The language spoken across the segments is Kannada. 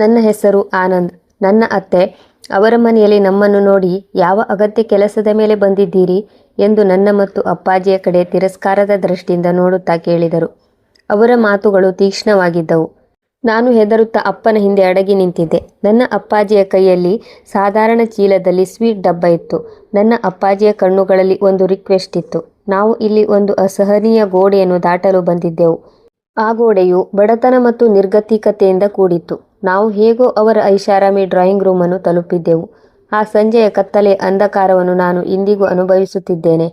ನನ್ನ ಹೆಸರು ಆನಂದ್. ನನ್ನ ಅತ್ತೆ ಅವರ ಮನೆಯಲ್ಲಿ ನಮ್ಮನ್ನು ನೋಡಿ ಯಾವ ಅಗತ್ಯ ಕೆಲಸದ ಮೇಲೆ ಬಂದಿದ್ದೀರಿ ಎಂದು ನನ್ನ ಮತ್ತು ಅಪ್ಪಾಜಿಯ ಕಡೆ ತಿರಸ್ಕಾರದ ದೃಷ್ಟಿಯಿಂದ ನೋಡುತ್ತಾ ಕೇಳಿದರು. ಅವರ ಮಾತುಗಳು ತೀಕ್ಷ್ಣವಾಗಿದ್ದವು. ನಾನು ಹೆದರುತ್ತಾ ಅಪ್ಪನ ಹಿಂದೆ ಅಡಗಿ ನಿಂತಿದ್ದೆ. ನನ್ನ ಅಪ್ಪಾಜಿಯ ಕೈಯಲ್ಲಿ ಸಾಧಾರಣ ಚೀಲದಲ್ಲಿ ಸ್ವೀಟ್ ಡಬ್ಬ ಇತ್ತು. ನನ್ನ ಅಪ್ಪಾಜಿಯ ಕಣ್ಣುಗಳಲ್ಲಿ ಒಂದು ರಿಕ್ವೆಸ್ಟ್ ಇತ್ತು. ನಾವು ಇಲ್ಲಿ ಒಂದು ಅಸಹನೀಯ ಗೋಡೆಯನ್ನು ದಾಟಲು ಬಂದಿದ್ದೆವು. ಆ ಗೋಡೆಯು ಬಡತನ ಮತ್ತು ನಿರ್ಗತಿಕತೆಯಿಂದ ಕೂಡಿತ್ತು. ನಾವು ಹೇಗೋ ಅವರ ಐಷಾರಾಮಿ ಡ್ರಾಯಿಂಗ್ ರೂಮನ್ನು ತಲುಪಿದ್ದೆವು. ಆ ಸಂಜೆಯ ಕತ್ತಲೆ ಅಂಧಕಾರವನ್ನು ನಾನು ಇಂದಿಗೂ ಅನುಭವಿಸುತ್ತಿದ್ದೇನೆ.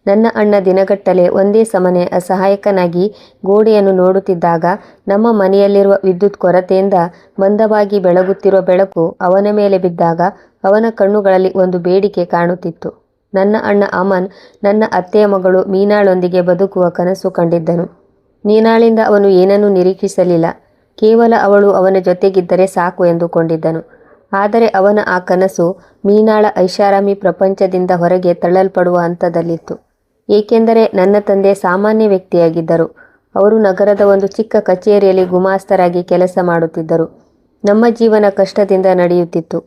ನನ್ನ ಅಣ್ಣ ದಿನಗಟ್ಟಲೆ ಒಂದೇ ಸಮನೆ ಅಸಹಾಯಕನಾಗಿ ಗೋಡೆಯನ್ನು ನೋಡುತ್ತಿದ್ದಾಗ ನಮ್ಮ ಮನೆಯಲ್ಲಿರುವ ವಿದ್ಯುತ್ ಕೊರತೆಯಿಂದ ಮಂದವಾಗಿ ಬೆಳಗುತ್ತಿರುವ ಬೆಳಕು ಅವನ ಮೇಲೆ ಬಿದ್ದಾಗ ಅವನ ಕಣ್ಣುಗಳಲ್ಲಿ ಒಂದು ಬೇಡಿಕೆ ಕಾಣುತ್ತಿತ್ತು. ನನ್ನ ಅಣ್ಣ ಅಮನ್ ನನ್ನ ಅತ್ತೆಯ ಮಗಳು ಮೀನಾಳೊಂದಿಗೆ ಬದುಕುವ ಕನಸು ಕಂಡಿದ್ದನು. ಮೀನಾಳಿಂದ ಅವನು ಏನನ್ನೂ ನಿರೀಕ್ಷಿಸಲಿಲ್ಲ. ಕೇವಲ ಅವಳು ಅವನ ಜೊತೆಗಿದ್ದರೆ ಸಾಕು ಎಂದುಕೊಂಡಿದ್ದನು. ಆದರೆ ಅವನ ಆ ಕನಸು ಮೀನಾಳ ಐಷಾರಾಮಿ ಪ್ರಪಂಚದಿಂದ ಹೊರಗೆ ತಳ್ಳಲ್ಪಡುವ ಹಂತದಲ್ಲಿತ್ತು. ಏಕೆಂದರೆ ನನ್ನ ತಂದೆ ಸಾಮಾನ್ಯ ವ್ಯಕ್ತಿಯಾಗಿದ್ದರು. ಅವರು ನಗರದ ಒಂದು ಚಿಕ್ಕ ಕಚೇರಿಯಲ್ಲಿ ಗುಮಾಸ್ತರಾಗಿ ಕೆಲಸ ಮಾಡುತ್ತಿದ್ದರು. ನಮ್ಮ ಜೀವನ ಕಷ್ಟದಿಂದ ನಡೆಯುತ್ತಿತ್ತು.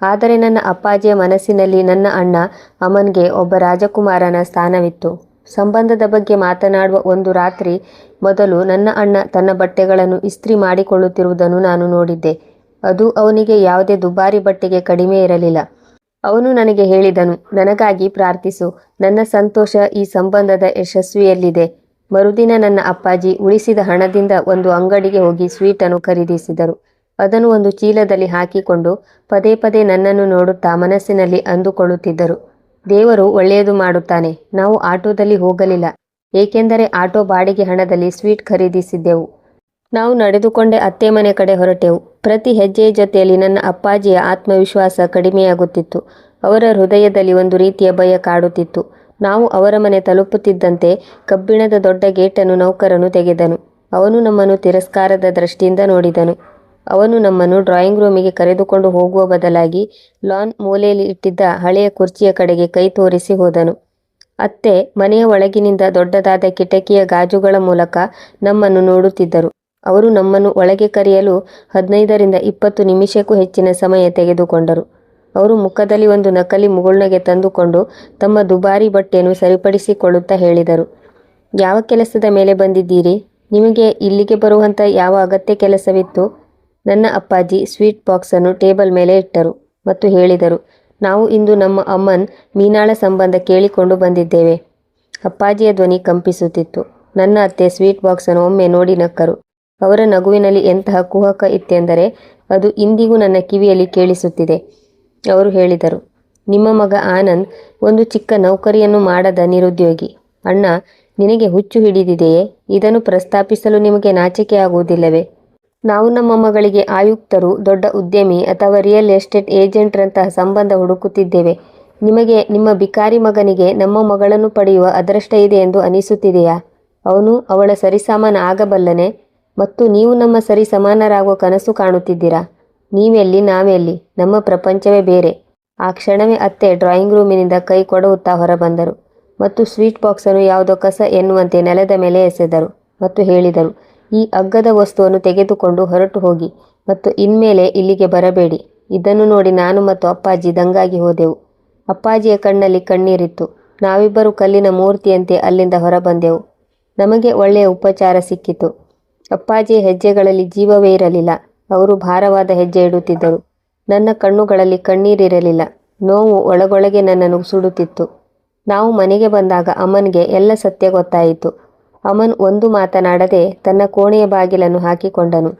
ಆದರೆ ನನ್ನ ಅಪ್ಪಾಜಿಯ ಮನಸ್ಸಿನಲ್ಲಿ ನನ್ನ ಅಣ್ಣ ಅಮನ್ಗೆ ಒಬ್ಬ ರಾಜಕುಮಾರನ ಸ್ಥಾನವಿತ್ತು. ಸಂಬಂಧದ ಬಗ್ಗೆ ಮಾತನಾಡುವ ಒಂದು ರಾತ್ರಿ ಮೊದಲು ನನ್ನ ಅಣ್ಣ ತನ್ನ ಬಟ್ಟೆಗಳನ್ನು ಇಸ್ತ್ರಿ ಮಾಡಿಕೊಳ್ಳುತ್ತಿರುವುದನ್ನು ನಾನು ನೋಡಿದ್ದೆ. ಅದು ಅವನಿಗೆ ಯಾವುದೇ ದುಬಾರಿ ಬಟ್ಟೆಗೆ ಕಡಿಮೆ ಇರಲಿಲ್ಲ. ಅವನು ನನಗೆ ಹೇಳಿದನು, ನನಗಾಗಿ ಪ್ರಾರ್ಥಿಸು, ನನ್ನ ಸಂತೋಷ ಈ ಸಂಬಂಧದ ಯಶಸ್ವಿಯಲ್ಲಿದೆ. ಮರುದಿನ ನನ್ನ ಅಪ್ಪಾಜಿ ಉಳಿಸಿದ ಹಣದಿಂದ ಒಂದು ಅಂಗಡಿಗೆ ಹೋಗಿ ಸ್ವೀಟನ್ನು ಖರೀದಿಸಿದರು. ಅದನ್ನು ಒಂದು ಚೀಲದಲ್ಲಿ ಹಾಕಿಕೊಂಡು ಪದೇ ಪದೇ ನನ್ನನ್ನು ನೋಡುತ್ತಾ ಮನಸ್ಸಿನಲ್ಲಿ ಅಂದುಕೊಳ್ಳುತ್ತಿದ್ದರು, ದೇವರು ಒಳ್ಳೆಯದು ಮಾಡುತ್ತಾನೆ. ನಾವು ಆಟೋದಲ್ಲಿ ಹೋಗಲಿಲ್ಲ, ಏಕೆಂದರೆ ಆಟೋ ಬಾಡಿಗೆ ಹಣದಲ್ಲಿ ಸ್ವೀಟ್ ಖರೀದಿಸಿದ್ದೆವು. ನಾವು ನಡೆದುಕೊಂಡೇ ಅತ್ತೆ ಮನೆ ಕಡೆ ಹೊರಟೆವು. ಪ್ರತಿ ಹೆಜ್ಜೆಯ ಜೊತೆಯಲ್ಲಿ ನನ್ನ ಅಪ್ಪಾಜಿಯ ಆತ್ಮವಿಶ್ವಾಸ ಕಡಿಮೆಯಾಗುತ್ತಿತ್ತು. ಅವರ ಹೃದಯದಲ್ಲಿ ಒಂದು ರೀತಿಯ ಭಯ ಕಾಡುತ್ತಿತ್ತು. ನಾವು ಅವರ ಮನೆ ತಲುಪುತ್ತಿದ್ದಂತೆ ಕಬ್ಬಿಣದ ದೊಡ್ಡ ಗೇಟನ್ನು ನೌಕರನು ತೆಗೆದನು. ಅವನು ನಮ್ಮನ್ನು ತಿರಸ್ಕಾರದ ದೃಷ್ಟಿಯಿಂದ ನೋಡಿದನು. ಅವನು ನಮ್ಮನ್ನು ಡ್ರಾಯಿಂಗ್ ರೂಮಿಗೆ ಕರೆದುಕೊಂಡು ಹೋಗುವ ಬದಲಾಗಿ ಲಾನ್ ಮೂಲೆಯಲ್ಲಿ ಇಟ್ಟಿದ್ದ ಹಳೆಯ ಕುರ್ಚಿಯ ಕಡೆಗೆ ಕೈ ತೋರಿಸಿ ಹೋದನು. ಅತ್ತೆ ಮನೆಯ ಒಳಗಿನಿಂದ ದೊಡ್ಡದಾದ ಕಿಟಕಿಯ ಗಾಜುಗಳ ಮೂಲಕ ನಮ್ಮನ್ನು ನೋಡುತ್ತಿದ್ದರು. ಅವರು ನಮ್ಮನ್ನು ಒಳಗೆ ಕರೆಯಲು 15ರಿಂದ 20 ನಿಮಿಷಕ್ಕೂ ಹೆಚ್ಚಿನ ಸಮಯ ತೆಗೆದುಕೊಂಡರು. ಅವರು ಮುಖದಲ್ಲಿ ಒಂದು ನಕಲಿ ಮುಗುಳ್ನಗೆ ತಂದುಕೊಂಡು ತಮ್ಮ ದುಬಾರಿ ಬಟ್ಟೆಯನ್ನು ಸರಿಪಡಿಸಿಕೊಳ್ಳುತ್ತಾ ಹೇಳಿದರು, ಯಾವ ಕೆಲಸದ ಮೇಲೆ ಬಂದಿದ್ದೀರಿ? ನಿಮಗೆ ಇಲ್ಲಿಗೆ ಬರುವಂಥ ಯಾವ ಅಗತ್ಯ ಕೆಲಸವಿತ್ತು? ನನ್ನ ಅಪ್ಪಾಜಿ ಸ್ವೀಟ್ ಬಾಕ್ಸನ್ನು ಟೇಬಲ್ ಮೇಲೆ ಇಟ್ಟರು ಮತ್ತು ಹೇಳಿದರು, ನಾವು ಇಂದು ನಮ್ಮ ಅಮ್ಮನ್ ಮೀನಾಳ ಸಂಬಂಧ ಕೇಳಿಕೊಂಡು ಬಂದಿದ್ದೇವೆ. ಅಪ್ಪಾಜಿಯ ಧ್ವನಿ ಕಂಪಿಸುತ್ತಿತ್ತು. ನನ್ನ ಅತ್ತೆ ಸ್ವೀಟ್ ಬಾಕ್ಸನ್ನು ಒಮ್ಮೆ ನೋಡಿ ನಕ್ಕರು. ಅವರ ನಗುವಿನಲ್ಲಿ ಎಂತಹ ಕುಹಕ ಇತ್ತೆಂದರೆ ಅದು ಇಂದಿಗೂ ನನ್ನ ಕಿವಿಯಲ್ಲಿ ಕೇಳಿಸುತ್ತಿದೆ. ಅವರು ಹೇಳಿದರು, ನಿಮ್ಮ ಮಗ ಆನಂದ್ ಒಂದು ಚಿಕ್ಕ ನೌಕರಿಯನ್ನು ಮಾಡದ ನಿರುದ್ಯೋಗಿ. ಅಣ್ಣ, ನಿನಗೆ ಹುಚ್ಚು ಹಿಡಿದಿದೆಯೇ? ಇದನ್ನು ಪ್ರಸ್ತಾಪಿಸಲು ನಿಮಗೆ ನಾಚಿಕೆ ಆಗುವುದಿಲ್ಲವೇ? ನಾವು ನಮ್ಮ ಮಗಳಿಗೆ ಆಯುಕ್ತರು, ದೊಡ್ಡ ಉದ್ಯಮಿ ಅಥವಾ ರಿಯಲ್ ಎಸ್ಟೇಟ್ ಏಜೆಂಟ್ರಂತಹ ಸಂಬಂಧ ಹುಡುಕುತ್ತಿದ್ದೇವೆ. ನಿಮಗೆ ನಿಮ್ಮ ಬಿಕಾರಿ ಮಗನಿಗೆ ನಮ್ಮ ಮಗಳನ್ನು ಪಡೆಯುವ ಅದೃಷ್ಟ ಇದೆ ಎಂದು ಅನಿಸುತ್ತಿದೆಯಾ? ಅವನು ಅವಳ ಸರಿಸಮಾನ ಆಗಬಲ್ಲನೆ? ಮತ್ತು ನೀವು ನಮ್ಮ ಸರಿ ಸಮಾನರಾಗುವ ಕನಸು ಕಾಣುತ್ತಿದ್ದೀರಾ? ನೀವೆಲ್ಲಿ, ನಾವೆಲ್ಲಿ? ನಮ್ಮ ಪ್ರಪಂಚವೇ ಬೇರೆ. ಆ ಕ್ಷಣವೇ ಅತ್ತೆ ಡ್ರಾಯಿಂಗ್ ರೂಮಿನಿಂದ ಕೈ ಕೊಡುತ್ತಾ ಹೊರಬಂದರು ಮತ್ತು ಸ್ವೀಟ್ ಬಾಕ್ಸನ್ನು ಯಾವುದೋ ಕಸ ಎನ್ನುವಂತೆ ನೆಲದ ಮೇಲೆ ಎಸೆದರು ಮತ್ತು ಹೇಳಿದರು, ಈ ಅಗ್ಗದ ವಸ್ತುವನ್ನು ತೆಗೆದುಕೊಂಡು ಹೊರಟು ಹೋಗಿ ಮತ್ತು ಇನ್ಮೇಲೆ ಇಲ್ಲಿಗೆ ಬರಬೇಡಿ. ಇದನ್ನು ನೋಡಿ ನಾನು ಮತ್ತು ಅಪ್ಪಾಜಿ ದಂಗಾಗಿ ಹೋದೆವು. ಅಪ್ಪಾಜಿಯ ಕಣ್ಣಲ್ಲಿ ಕಣ್ಣೀರಿತ್ತು. ನಾವಿಬ್ಬರು ಕಲ್ಲಿನ ಮೂರ್ತಿಯಂತೆ ಅಲ್ಲಿಂದ ಹೊರಬಂದೆವು. ನಮಗೆ ಒಳ್ಳೆಯ ಉಪಚಾರ ಸಿಕ್ಕಿತು. ಅಪ್ಪಾಜಿಯ ಹೆಜ್ಜೆಗಳಲ್ಲಿ ಜೀವವೇ ಇರಲಿಲ್ಲ. ಅವರು ಭಾರವಾದ ಹೆಜ್ಜೆ ಇಡುತ್ತಿದ್ದರು. ನನ್ನ ಕಣ್ಣುಗಳಲ್ಲಿ ಕಣ್ಣೀರಿರಲಿಲ್ಲ. ನೋವು ಒಳಗೊಳಗೆ ನನ್ನನ್ನು ಸುಡುತ್ತಿತ್ತು. ನಾವು ಮನೆಗೆ ಬಂದಾಗ ಅಮನ್ಗೆ ಎಲ್ಲ ಸತ್ಯ ಗೊತ್ತಾಯಿತು. ಅಮನ್ ಒಂದು ಮಾತನಾಡದೆ ತನ್ನ ಕೋಣೆಯ ಬಾಗಿಲನ್ನು ಹಾಕಿಕೊಂಡನು.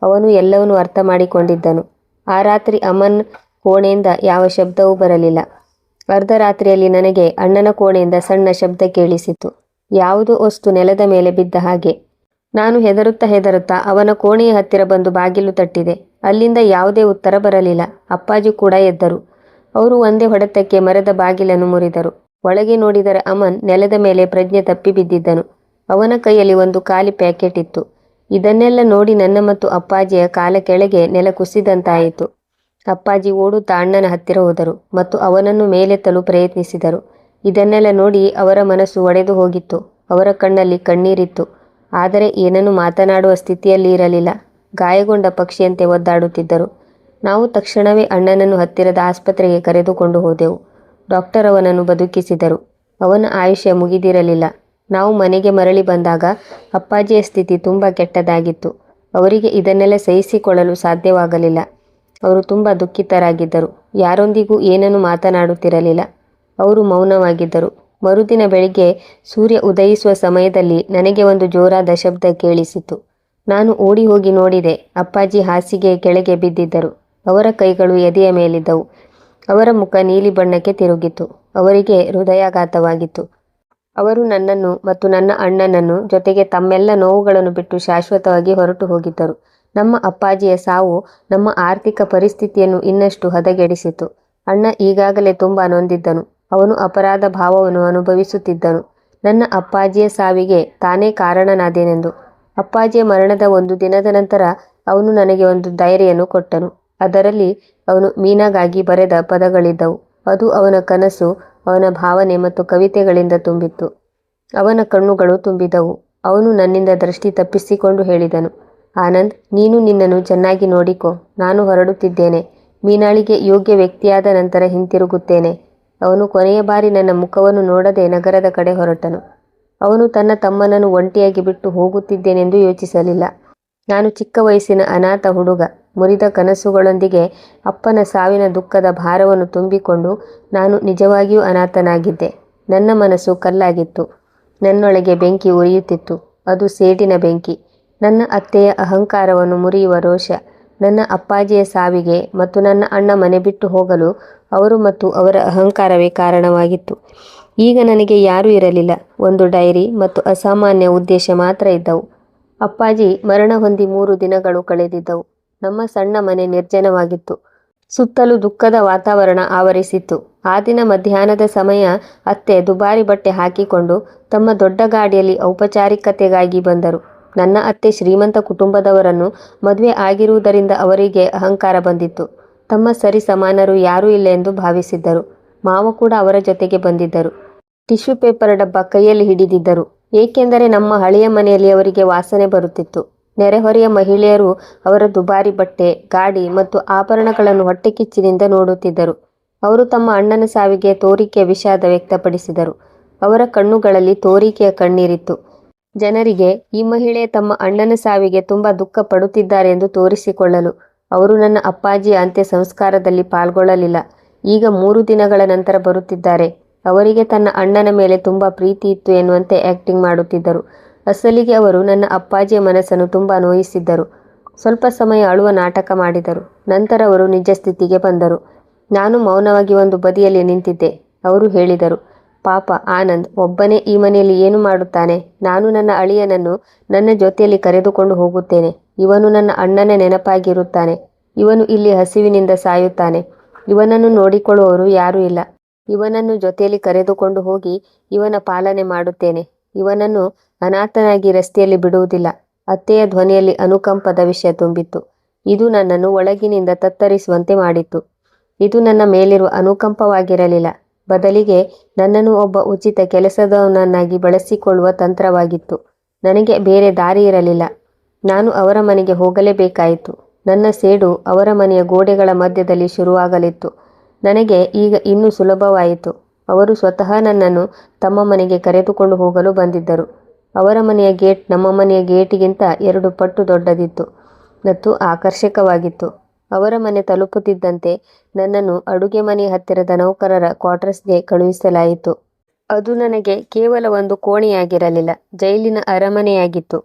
ಅವನು ಎಲ್ಲವನ್ನೂ ಅರ್ಥ ಮಾಡಿಕೊಂಡಿದ್ದನು. ಆ ರಾತ್ರಿ ಅಮನ್ ಕೋಣೆಯಿಂದ ಯಾವ ಶಬ್ದವೂ ಬರಲಿಲ್ಲ. ಅರ್ಧರಾತ್ರಿಯಲ್ಲಿ ನನಗೆ ಅಣ್ಣನ ಕೋಣೆಯಿಂದ ಸಣ್ಣ ಶಬ್ದ ಕೇಳಿಸಿತು. ಯಾವುದೋ ವಸ್ತು ನೆಲದ ಮೇಲೆ ಬಿದ್ದ ಹಾಗೆ. ನಾನು ಹೆದರುತ್ತಾ ಅವನ ಕೋಣೆಯ ಹತ್ತಿರ ಬಂದು ಬಾಗಿಲು ತಟ್ಟಿದೆ. ಅಲ್ಲಿಂದ ಯಾವುದೇ ಉತ್ತರ ಬರಲಿಲ್ಲ. ಅಪ್ಪಾಜಿ ಕೂಡ ಎದ್ದರು. ಅವರು ಒಂದೇ ಹೊಡೆತಕ್ಕೆ ಮರದ ಬಾಗಿಲನ್ನು ಮುರಿದರು. ಒಳಗೆ ನೋಡಿದರೆ ಅಮನ್ ನೆಲದ ಮೇಲೆ ಪ್ರಜ್ಞೆ ತಪ್ಪಿ ಬಿದ್ದಿದ್ದನು. ಅವನ ಕೈಯಲ್ಲಿ ಒಂದು ಖಾಲಿ ಪ್ಯಾಕೆಟ್ ಇತ್ತು. ಇದನ್ನೆಲ್ಲ ನೋಡಿ ನನ್ನ ಮತ್ತು ಅಪ್ಪಾಜಿಯ ಕಾಲ ಕೆಳಗೆ ನೆಲ ಕುಸಿದಂತಾಯಿತು. ಅಪ್ಪಾಜಿ ಓಡುತ್ತಾ ಅಣ್ಣನ ಹತ್ತಿರ ಹೋದರು ಮತ್ತು ಅವನನ್ನು ಮೇಲೆತ್ತಲು ಪ್ರಯತ್ನಿಸಿದರು. ಇದನ್ನೆಲ್ಲ ನೋಡಿ ಅವರ ಮನಸ್ಸು ಒಡೆದು ಹೋಗಿತ್ತು. ಅವರ ಕಣ್ಣಲ್ಲಿ ಕಣ್ಣೀರಿತ್ತು. ಆದರೆ ಏನನ್ನು ಮಾತನಾಡುವ ಸ್ಥಿತಿಯಲ್ಲಿ ಇರಲಿಲ್ಲ. ಗಾಯಗೊಂಡ ಪಕ್ಷಿಯಂತೆ ಒದ್ದಾಡುತ್ತಿದ್ದರು. ನಾವು ತಕ್ಷಣವೇ ಅಣ್ಣನನ್ನು ಹತ್ತಿರದ ಆಸ್ಪತ್ರೆಗೆ ಕರೆದುಕೊಂಡು ಹೋದೆವು. ಡಾಕ್ಟರ್ ಅವನನ್ನು ಬದುಕಿಸಿದರು. ಅವನ ಆಯುಷ್ಯ ಮುಗಿದಿರಲಿಲ್ಲ. ನಾವು ಮನೆಗೆ ಮರಳಿ ಬಂದಾಗ ಅಪ್ಪಾಜಿಯ ಸ್ಥಿತಿ ತುಂಬ ಕೆಟ್ಟದಾಗಿತ್ತು. ಅವರಿಗೆ ಇದನ್ನೆಲ್ಲ ಸಹಿಸಿಕೊಳ್ಳಲು ಸಾಧ್ಯವಾಗಲಿಲ್ಲ. ಅವರು ತುಂಬ ದುಃಖಿತರಾಗಿದ್ದರು. ಯಾರೊಂದಿಗೂ ಏನನ್ನೂ ಮಾತನಾಡುತ್ತಿರಲಿಲ್ಲ. ಅವರು ಮೌನವಾಗಿದ್ದರು. ಮರುದಿನ ಬೆಳಿಗ್ಗೆ ಸೂರ್ಯ ಉದಯಿಸುವ ಸಮಯದಲ್ಲಿ ನನಗೆ ಒಂದು ಜೋರಾದ ಶಬ್ದ ಕೇಳಿಸಿತು. ನಾನು ಓಡಿ ಹೋಗಿ ನೋಡಿದೆ. ಅಪ್ಪಾಜಿ ಹಾಸಿಗೆಯ ಕೆಳಗೆ ಬಿದ್ದಿದ್ದರು. ಅವರ ಕೈಗಳು ಎದೆಯ ಮೇಲಿದ್ದವು. ಅವರ ಮುಖ ನೀಲಿ ಬಣ್ಣಕ್ಕೆ ತಿರುಗಿತ್ತು. ಅವರಿಗೆ ಹೃದಯಾಘಾತವಾಗಿತ್ತು. ಅವರು ನನ್ನನ್ನು ಮತ್ತು ನನ್ನ ಅಣ್ಣನನ್ನು ಜೊತೆಗೆ ತಮ್ಮೆಲ್ಲ ನೋವುಗಳನ್ನು ಬಿಟ್ಟು ಶಾಶ್ವತವಾಗಿ ಹೊರಟು ಹೋಗಿದ್ದರು. ನಮ್ಮ ಅಪ್ಪಾಜಿಯ ಸಾವು ನಮ್ಮ ಆರ್ಥಿಕ ಪರಿಸ್ಥಿತಿಯನ್ನು ಇನ್ನಷ್ಟು ಹದಗೆಡಿಸಿತು. ಅಣ್ಣ ಈಗಾಗಲೇ ತುಂಬ ನೊಂದಿದ್ದನು. ಅವನು ಅಪರಾಧ ಭಾವವನ್ನು ಅನುಭವಿಸುತ್ತಿದ್ದನು. ನನ್ನ ಅಪ್ಪಾಜಿಯ ಸಾವಿಗೆ ತಾನೇ ಕಾರಣನಾದೇನೆಂದು. ಅಪ್ಪಾಜಿಯ ಮರಣದ ಒಂದು ದಿನದ ನಂತರ ಅವನು ನನಗೆ ಒಂದು ಡೈರಿಯನ್ನು ಕೊಟ್ಟನು. ಅದರಲ್ಲಿ ಅವನು ಮೀನಾಗಾಗಿ ಬರೆದ ಪದಗಳಿದ್ದವು. ಅದು ಅವನ ಕನಸು, ಅವನ ಭಾವನೆ ಮತ್ತು ಕವಿತೆಗಳಿಂದ ತುಂಬಿತ್ತು. ಅವನ ಕಣ್ಣುಗಳು ತುಂಬಿದವು. ಅವನು ನನ್ನಿಂದ ದೃಷ್ಟಿ ತಪ್ಪಿಸಿಕೊಂಡು ಹೇಳಿದನು, ಆನಂದ್, ನೀನು ನಿನ್ನನ್ನು ಚೆನ್ನಾಗಿ ನೋಡಿಕೊ. ನಾನು ಹೊರಡುತ್ತಿದ್ದೇನೆ. ಮೀನಾಳಿಗೆ ಯೋಗ್ಯ ವ್ಯಕ್ತಿಯಾದ ನಂತರ ಹಿಂತಿರುಗುತ್ತೇನೆ. ಅವನು ಕೊನೆಯ ಬಾರಿ ನನ್ನ ಮುಖವನ್ನು ನೋಡದೆ ನಗರದ ಕಡೆ ಹೊರಟನು. ಅವನು ತನ್ನ ತಮ್ಮನನ್ನು ಒಂಟಿಯಾಗಿ ಬಿಟ್ಟು ಹೋಗುತ್ತಿದ್ದೇನೆಂದು ಯೋಚಿಸಲಿಲ್ಲ. ನಾನು ಚಿಕ್ಕ ವಯಸ್ಸಿನ ಅನಾಥ ಹುಡುಗ. ಮುರಿದ ಕನಸುಗಳೊಂದಿಗೆ ಅಪ್ಪನ ಸಾವಿನ ದುಃಖದ ಭಾರವನ್ನು ತುಂಬಿಕೊಂಡು ನಾನು ನಿಜವಾಗಿಯೂ ಅನಾಥನಾಗಿದ್ದೆ. ನನ್ನ ಮನಸ್ಸು ಕಲ್ಲಾಗಿತ್ತು. ನನ್ನೊಳಗೆ ಬೆಂಕಿ ಉರಿಯುತ್ತಿತ್ತು. ಅದು ಸೇಡಿನ ಬೆಂಕಿ. ನನ್ನ ಅತ್ತೆಯ ಅಹಂಕಾರವನ್ನು ಮುರಿಯುವ ರೋಷ. ನನ್ನ ಅಪ್ಪಾಜಿಯ ಸಾವಿಗೆ ಮತ್ತು ನನ್ನ ಅಣ್ಣ ಮನೆ ಬಿಟ್ಟು ಹೋಗಲು ಅವರು ಮತ್ತು ಅವರ ಅಹಂಕಾರವೇ ಕಾರಣವಾಗಿತ್ತು. ಈಗ ನನಗೆ ಯಾರೂ ಇರಲಿಲ್ಲ. ಒಂದು ಡೈರಿ ಮತ್ತು ಅಸಾಮಾನ್ಯ ಉದ್ದೇಶ ಮಾತ್ರ ಇದ್ದವು. ಅಪ್ಪಾಜಿ ಮರಣ ಹೊಂದಿ 3 ದಿನಗಳು ಕಳೆದಿದ್ದವು. ನಮ್ಮ ಸಣ್ಣ ಮನೆ ನಿರ್ಜನವಾಗಿತ್ತು. ಸುತ್ತಲೂ ದುಃಖದ ವಾತಾವರಣ ಆವರಿಸಿತ್ತು. ಆ ದಿನ ಮಧ್ಯಾಹ್ನದ ಸಮಯ ಅತ್ತೆ ದುಬಾರಿ ಬಟ್ಟೆ ಹಾಕಿಕೊಂಡು ತಮ್ಮ ದೊಡ್ಡ ಗಾಡಿಯಲ್ಲಿ ಔಪಚಾರಿಕತೆಗಾಗಿ ಬಂದರು. ನನ್ನ ಅತ್ತೆ ಶ್ರೀಮಂತ ಕುಟುಂಬದವರನ್ನು ಮದುವೆ ಆಗಿರುವುದರಿಂದ ಅವರಿಗೆ ಅಹಂಕಾರ ಬಂದಿತ್ತು. ತಮ್ಮ ಸರಿ ಸಮಾನರು ಯಾರೂ ಇಲ್ಲ ಎಂದು ಭಾವಿಸಿದ್ದರು. ಮಾವ ಕೂಡ ಅವರ ಜೊತೆಗೆ ಬಂದಿದ್ದರು. ಟಿಶ್ಯೂ ಪೇಪರ್ ಡಬ್ಬ ಕೈಯಲ್ಲಿ ಹಿಡಿದಿದ್ದರು. ಏಕೆಂದರೆ ನಮ್ಮ ಹಳೆಯ ಮನೆಯಲ್ಲಿ ಅವರಿಗೆ ವಾಸನೆ ಬರುತ್ತಿತ್ತು. ನೆರೆಹೊರೆಯ ಮಹಿಳೆಯರು ಅವರ ದುಬಾರಿ ಬಟ್ಟೆ, ಗಾಡಿ ಮತ್ತು ಆಭರಣಗಳನ್ನು ಹೊಟ್ಟೆಕಿಚ್ಚಿನಿಂದ ನೋಡುತ್ತಿದ್ದರು. ಅವರು ತಮ್ಮ ಅಣ್ಣನ ಸಾವಿಗೆ ತೋರಿಕೆಯ ವಿಷಾದ ವ್ಯಕ್ತಪಡಿಸಿದರು. ಅವರ ಕಣ್ಣುಗಳಲ್ಲಿ ತೋರಿಕೆಯ ಕಣ್ಣೀರಿತ್ತು. ಜನರಿಗೆ ಈ ಮಹಿಳೆ ತಮ್ಮ ಅಣ್ಣನ ಸಾವಿಗೆ ತುಂಬ ದುಃಖ ಪಡುತ್ತಿದ್ದಾರೆ ಎಂದು ತೋರಿಸಿಕೊಳ್ಳಲು. ಅವರು ನನ್ನ ಅಪ್ಪಾಜಿಯ ಅಂತ್ಯ ಸಂಸ್ಕಾರದಲ್ಲಿ ಪಾಲ್ಗೊಳ್ಳಲಿಲ್ಲ. ಈಗ 3 ದಿನಗಳ ನಂತರ ಬರುತ್ತಿದ್ದಾರೆ. ಅವರಿಗೆ ತನ್ನ ಅಣ್ಣನ ಮೇಲೆ ತುಂಬ ಪ್ರೀತಿ ಇತ್ತು ಎನ್ನುವಂತೆ ಆ್ಯಕ್ಟಿಂಗ್ ಮಾಡುತ್ತಿದ್ದರು. ಅಸಲಿಗೆ ಅವರು ನನ್ನ ಅಪ್ಪಾಜಿಯ ಮನಸ್ಸನ್ನು ತುಂಬ ನೋಯಿಸಿದ್ದರು. ಸ್ವಲ್ಪ ಸಮಯ ಅಳುವ ನಾಟಕ ಮಾಡಿದರು. ನಂತರ ಅವರು ನಿಜ ಸ್ಥಿತಿಗೆ ಬಂದರು. ನಾನು ಮೌನವಾಗಿ ಒಂದು ಬದಿಯಲ್ಲಿ ನಿಂತಿದ್ದೆ. ಅವರು ಹೇಳಿದರು, ಪಾಪ ಆನಂದ್ ಒಬ್ಬನೇ ಈ ಮನೆಯಲ್ಲಿ ಏನು ಮಾಡುತ್ತಾನೆ? ನಾನು ನನ್ನ ಅಳಿಯನನ್ನು ನನ್ನ ಜೊತೆಯಲ್ಲಿ ಕರೆದುಕೊಂಡು ಹೋಗುತ್ತೇನೆ. ಇವನು ನನ್ನ ಅಣ್ಣನ ನೆನಪಾಗಿರುತ್ತಾನೆ. ಇವನು ಇಲ್ಲಿ ಹಸಿವಿನಿಂದ ಸಾಯುತ್ತಾನೆ. ಇವನನ್ನು ನೋಡಿಕೊಳ್ಳುವವರು ಯಾರೂ ಇಲ್ಲ. ಇವನನ್ನು ಜೊತೆಯಲ್ಲಿ ಕರೆದುಕೊಂಡು ಹೋಗಿ ಇವನ ಪಾಲನೆ ಮಾಡುತ್ತೇನೆ. ಇವನನ್ನು ಅನಾಥನಾಗಿ ರಸ್ತೆಯಲ್ಲಿ ಬಿಡುವುದಿಲ್ಲ. ಅತ್ತೆಯ ಧ್ವನಿಯಲ್ಲಿ ಅನುಕಂಪದ ವಿಷಯ ತುಂಬಿತ್ತು. ಇದು ನನ್ನನ್ನು ಒಳಗಿನಿಂದ ತತ್ತರಿಸುವಂತೆ ಮಾಡಿತ್ತು. ಇದು ನನ್ನ ಮೇಲಿರುವ ಅನುಕಂಪವಾಗಿರಲಿಲ್ಲ. ಬದಲಿಗೆ ನನ್ನನ್ನು ಒಬ್ಬ ಉಚಿತ ಕೆಲಸದವನನ್ನಾಗಿ ಬಳಸಿಕೊಳ್ಳುವ ತಂತ್ರವಾಗಿತ್ತು. ನನಗೆ ಬೇರೆ ದಾರಿ ಇರಲಿಲ್ಲ. ನಾನು ಅವರ ಮನೆಗೆ ಹೋಗಲೇಬೇಕಾಯಿತು. ನನ್ನ ಸೇಡು ಅವರ ಮನೆಯ ಗೋಡೆಗಳ ಮಧ್ಯದಲ್ಲಿ ಶುರುವಾಗಲಿತ್ತು. ನನಗೆ ಈಗ ಇನ್ನೂ ಸುಲಭವಾಯಿತು. ಅವರು ಸ್ವತಃ ನನ್ನನ್ನು ತಮ್ಮ ಮನೆಗೆ ಕರೆದುಕೊಂಡು ಹೋಗಲು ಬಂದಿದ್ದರು. ಅವರ ಮನೆಯ ಗೇಟ್ ನಮ್ಮ ಮನೆಯ ಗೇಟಿಗಿಂತ 2 ಪಟ್ಟು ದೊಡ್ಡದಿತ್ತು ಮತ್ತು ಆಕರ್ಷಕವಾಗಿತ್ತು. ಅವರ ಮನೆ ತಲುಪುತ್ತಿದ್ದಂತೆ ನನ್ನನ್ನು ಅಡುಗೆ ಮನೆಯ ಹತ್ತಿರದ ನೌಕರರ ಕ್ವಾರ್ಟರ್ಸ್ಗೆ ಕಳುಹಿಸಲಾಯಿತು. ಅದು ನನಗೆ ಕೇವಲ ಒಂದು ಕೋಣೆಯಾಗಿರಲಿಲ್ಲ, ಜೈಲಿನ ಅರಮನೆಯಾಗಿತ್ತು.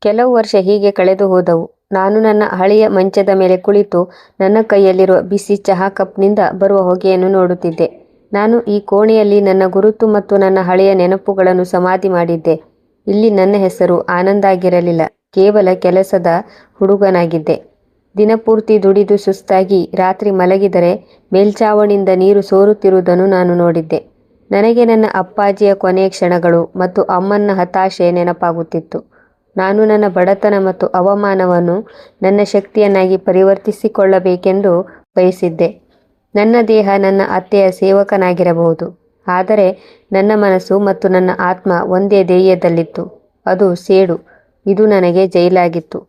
ಕೆಲವು ವರ್ಷ ಹೀಗೆ ಕಳೆದು ಹೋದವು. ನಾನು ನನ್ನ ಹಳೆಯ ಮಂಚದ ಮೇಲೆ ಕುಳಿತು ನನ್ನ ಕೈಯಲ್ಲಿರುವ ಬಿಸಿ ಚಹಾ ಕಪ್ನಿಂದ ಬರುವ ಹೊಗೆಯನ್ನು ನೋಡುತ್ತಿದ್ದೆ. ನಾನು ಈ ಕೋಣೆಯಲ್ಲಿ ನನ್ನ ಗುರುತು ಮತ್ತು ನನ್ನ ಹಳೆಯ ನೆನಪುಗಳನ್ನು ಸಮಾಧಿ ಮಾಡಿದ್ದೆ. ಇಲ್ಲಿ ನನ್ನ ಹೆಸರು ಆನಂದ್ ಆಗಿರಲಿಲ್ಲ, ಕೇವಲ ಕೆಲಸದ ಹುಡುಗನಾಗಿದ್ದೆ. ದಿನಪೂರ್ತಿ ದುಡಿದು ಸುಸ್ತಾಗಿ ರಾತ್ರಿ ಮಲಗಿದರೆ ಮೇಲ್ಛಾವಣಿಯಿಂದ ನೀರು ಸೋರುತ್ತಿರುವುದನ್ನು ನಾನು ನೋಡಿದ್ದೆ. ನನಗೆ ನನ್ನ ಅಪ್ಪಾಜಿಯ ಕೊನೆಯ ಕ್ಷಣಗಳು ಮತ್ತು ಅಮ್ಮನ ಹತಾಶೆ ನೆನಪಾಗುತ್ತಿತ್ತು. ನಾನು ನನ್ನ ಬಡತನ ಮತ್ತು ಅವಮಾನವನ್ನು ನನ್ನ ಶಕ್ತಿಯನ್ನಾಗಿ ಪರಿವರ್ತಿಸಿಕೊಳ್ಳಬೇಕೆಂದು ಬಯಸಿದ್ದೆ. ನನ್ನ ದೇಹ ನನ್ನ ಅತ್ತೆಯ ಸೇವಕನಾಗಿರಬಹುದು, ಆದರೆ ನನ್ನ ಮನಸ್ಸು ಮತ್ತು ನನ್ನ ಆತ್ಮ ಒಂದೇ ಧ್ಯೇಯದಲ್ಲಿತ್ತು. ಅದು ಸೇಡು. ಇದು ನನಗೆ ಜೈಲಾಗಿತ್ತು.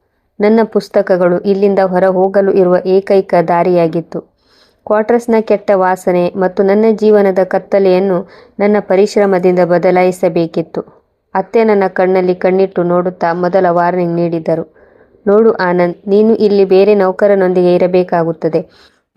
ನನ್ನ ಪುಸ್ತಕಗಳು ಇಲ್ಲಿಂದ ಹೊರ ಹೋಗಲು ಇರುವ ಏಕೈಕ ದಾರಿಯಾಗಿತ್ತು. ಕ್ವಾರ್ಟರ್ಸ್ನ ಕೆಟ್ಟ ವಾಸನೆ ಮತ್ತು ನನ್ನ ಜೀವನದ ಕತ್ತಲೆಯನ್ನು ನನ್ನ ಪರಿಶ್ರಮದಿಂದ ಬದಲಾಯಿಸಬೇಕಿತ್ತು. ಅತ್ತೆ ನನ್ನ ಕಣ್ಣಲ್ಲಿ ಕಣ್ಣಿಟ್ಟು ನೋಡುತ್ತಾ ಮೊದಲ ವಾರ್ನಿಂಗ್ ನೀಡಿದ್ದರು. ನೋಡು ಆನಂದ್, ನೀನು ಇಲ್ಲಿ ಬೇರೆ ನೌಕರನೊಂದಿಗೆ ಇರಬೇಕಾಗುತ್ತದೆ.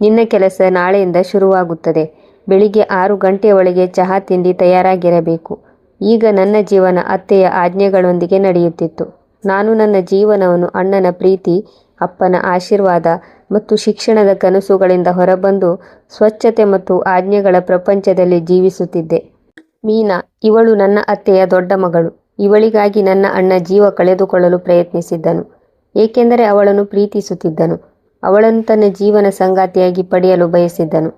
ನಿನ್ನ ಕೆಲಸ ನಾಳೆಯಿಂದ ಶುರುವಾಗುತ್ತದೆ. ಬೆಳಿಗ್ಗೆ 6 ಗಂಟೆಯ ಒಳಗೆ ಚಹಾ ತಿಂಡಿ ತಯಾರಾಗಿರಬೇಕು. ಈಗ ನನ್ನ ಜೀವನ ಅತ್ತೆಯ ಆಜ್ಞೆಗಳೊಂದಿಗೆ ನಡೆಯುತ್ತಿತ್ತು. ನಾನು ನನ್ನ ಜೀವನವನ್ನು ಅಣ್ಣನ ಪ್ರೀತಿ, ಅಪ್ಪನ ಆಶೀರ್ವಾದ ಮತ್ತು ಶಿಕ್ಷಣದ ಕನಸುಗಳಿಂದ ಹೊರಬಂದು ಸ್ವಚ್ಛತೆ ಮತ್ತು ಆಜ್ಞೆಗಳ ಪ್ರಪಂಚದಲ್ಲಿ ಜೀವಿಸುತ್ತಿದ್ದೆ. ಮೀನಾ, ಇವಳು ನನ್ನ ಅತ್ತೆಯ ದೊಡ್ಡ ಮಗಳು. ಇವಳಿಗಾಗಿ ನನ್ನ ಅಣ್ಣ ಜೀವ ಕಳೆದುಕೊಳ್ಳಲು ಪ್ರಯತ್ನಿಸಿದ್ದನು, ಏಕೆಂದರೆ ಅವಳನ್ನು ಪ್ರೀತಿಸುತ್ತಿದ್ದನು. ಅವಳನ್ನು ತನ್ನ ಜೀವನ ಸಂಗಾತಿಯಾಗಿ ಪಡೆಯಲು ಬಯಸಿದ್ದನು.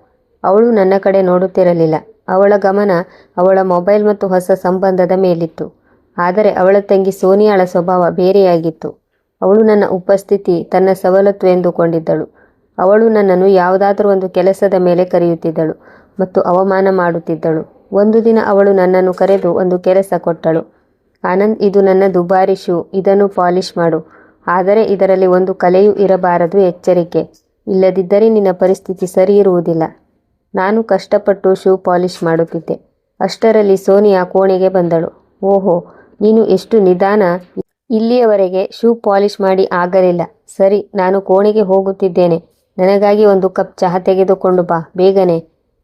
ಅವಳು ನನ್ನ ಕಡೆ ನೋಡುತ್ತಿರಲಿಲ್ಲ. ಅವಳ ಗಮನ ಅವಳ ಮೊಬೈಲ್ ಮತ್ತು ಹೊಸ ಸಂಬಂಧದ ಮೇಲಿತ್ತು. ಆದರೆ ಅವಳ ತಂಗಿ ಸೋನಿಯಾಳ ಸ್ವಭಾವ ಬೇರೆಯಾಗಿತ್ತು. ಅವಳು ನನ್ನ ಉಪಸ್ಥಿತಿ ತನ್ನ ಸವಲತ್ತು ಎಂದುಕೊಂಡಿದ್ದಳು. ಅವಳು ನನ್ನನ್ನು ಯಾವುದಾದರೂ ಒಂದು ಕೆಲಸದ ಮೇಲೆ ಕರೆಯುತ್ತಿದ್ದಳು ಮತ್ತು ಅವಮಾನ ಮಾಡುತ್ತಿದ್ದಳು. ಒಂದು ದಿನ ಅವಳು ನನ್ನನ್ನು ಕರೆದು ಒಂದು ಕೆಲಸ ಕೊಟ್ಟಳು. ಆನಂದ್, ಇದು ನನ್ನ ದುಬಾರಿ ಶೂ, ಇದನ್ನು ಪಾಲಿಷ್ ಮಾಡು. ಆದರೆ ಇದರಲ್ಲಿ ಒಂದು ಕಲೆಯೂ ಇರಬಾರದು, ಎಚ್ಚರಿಕೆ. ಇಲ್ಲದಿದ್ದರೆ ನಿನ್ನ ಪರಿಸ್ಥಿತಿ ಸರಿ ಇರುವುದಿಲ್ಲ. ನಾನು ಕಷ್ಟಪಟ್ಟು ಶೂ ಪಾಲಿಷ್ ಮಾಡುತ್ತಿದ್ದೆ. ಅಷ್ಟರಲ್ಲಿ ಸೋನಿಯಾ ಕೋಣೆಗೆ ಬಂದಳು. ಓಹೋ, ನೀನು ಎಷ್ಟು ನಿಧಾನ! ಇಲ್ಲಿಯವರೆಗೆ ಶೂ ಪಾಲಿಷ್ ಮಾಡಿ ಆಗಲಿಲ್ಲ. ಸರಿ, ನಾನು ಕೋಣೆಗೆ ಹೋಗುತ್ತಿದ್ದೇನೆ. ನನಗಾಗಿ ಒಂದು ಕಪ್ ಚಹಾ ತೆಗೆದುಕೊಂಡು ಬಾ, ಬೇಗನೆ.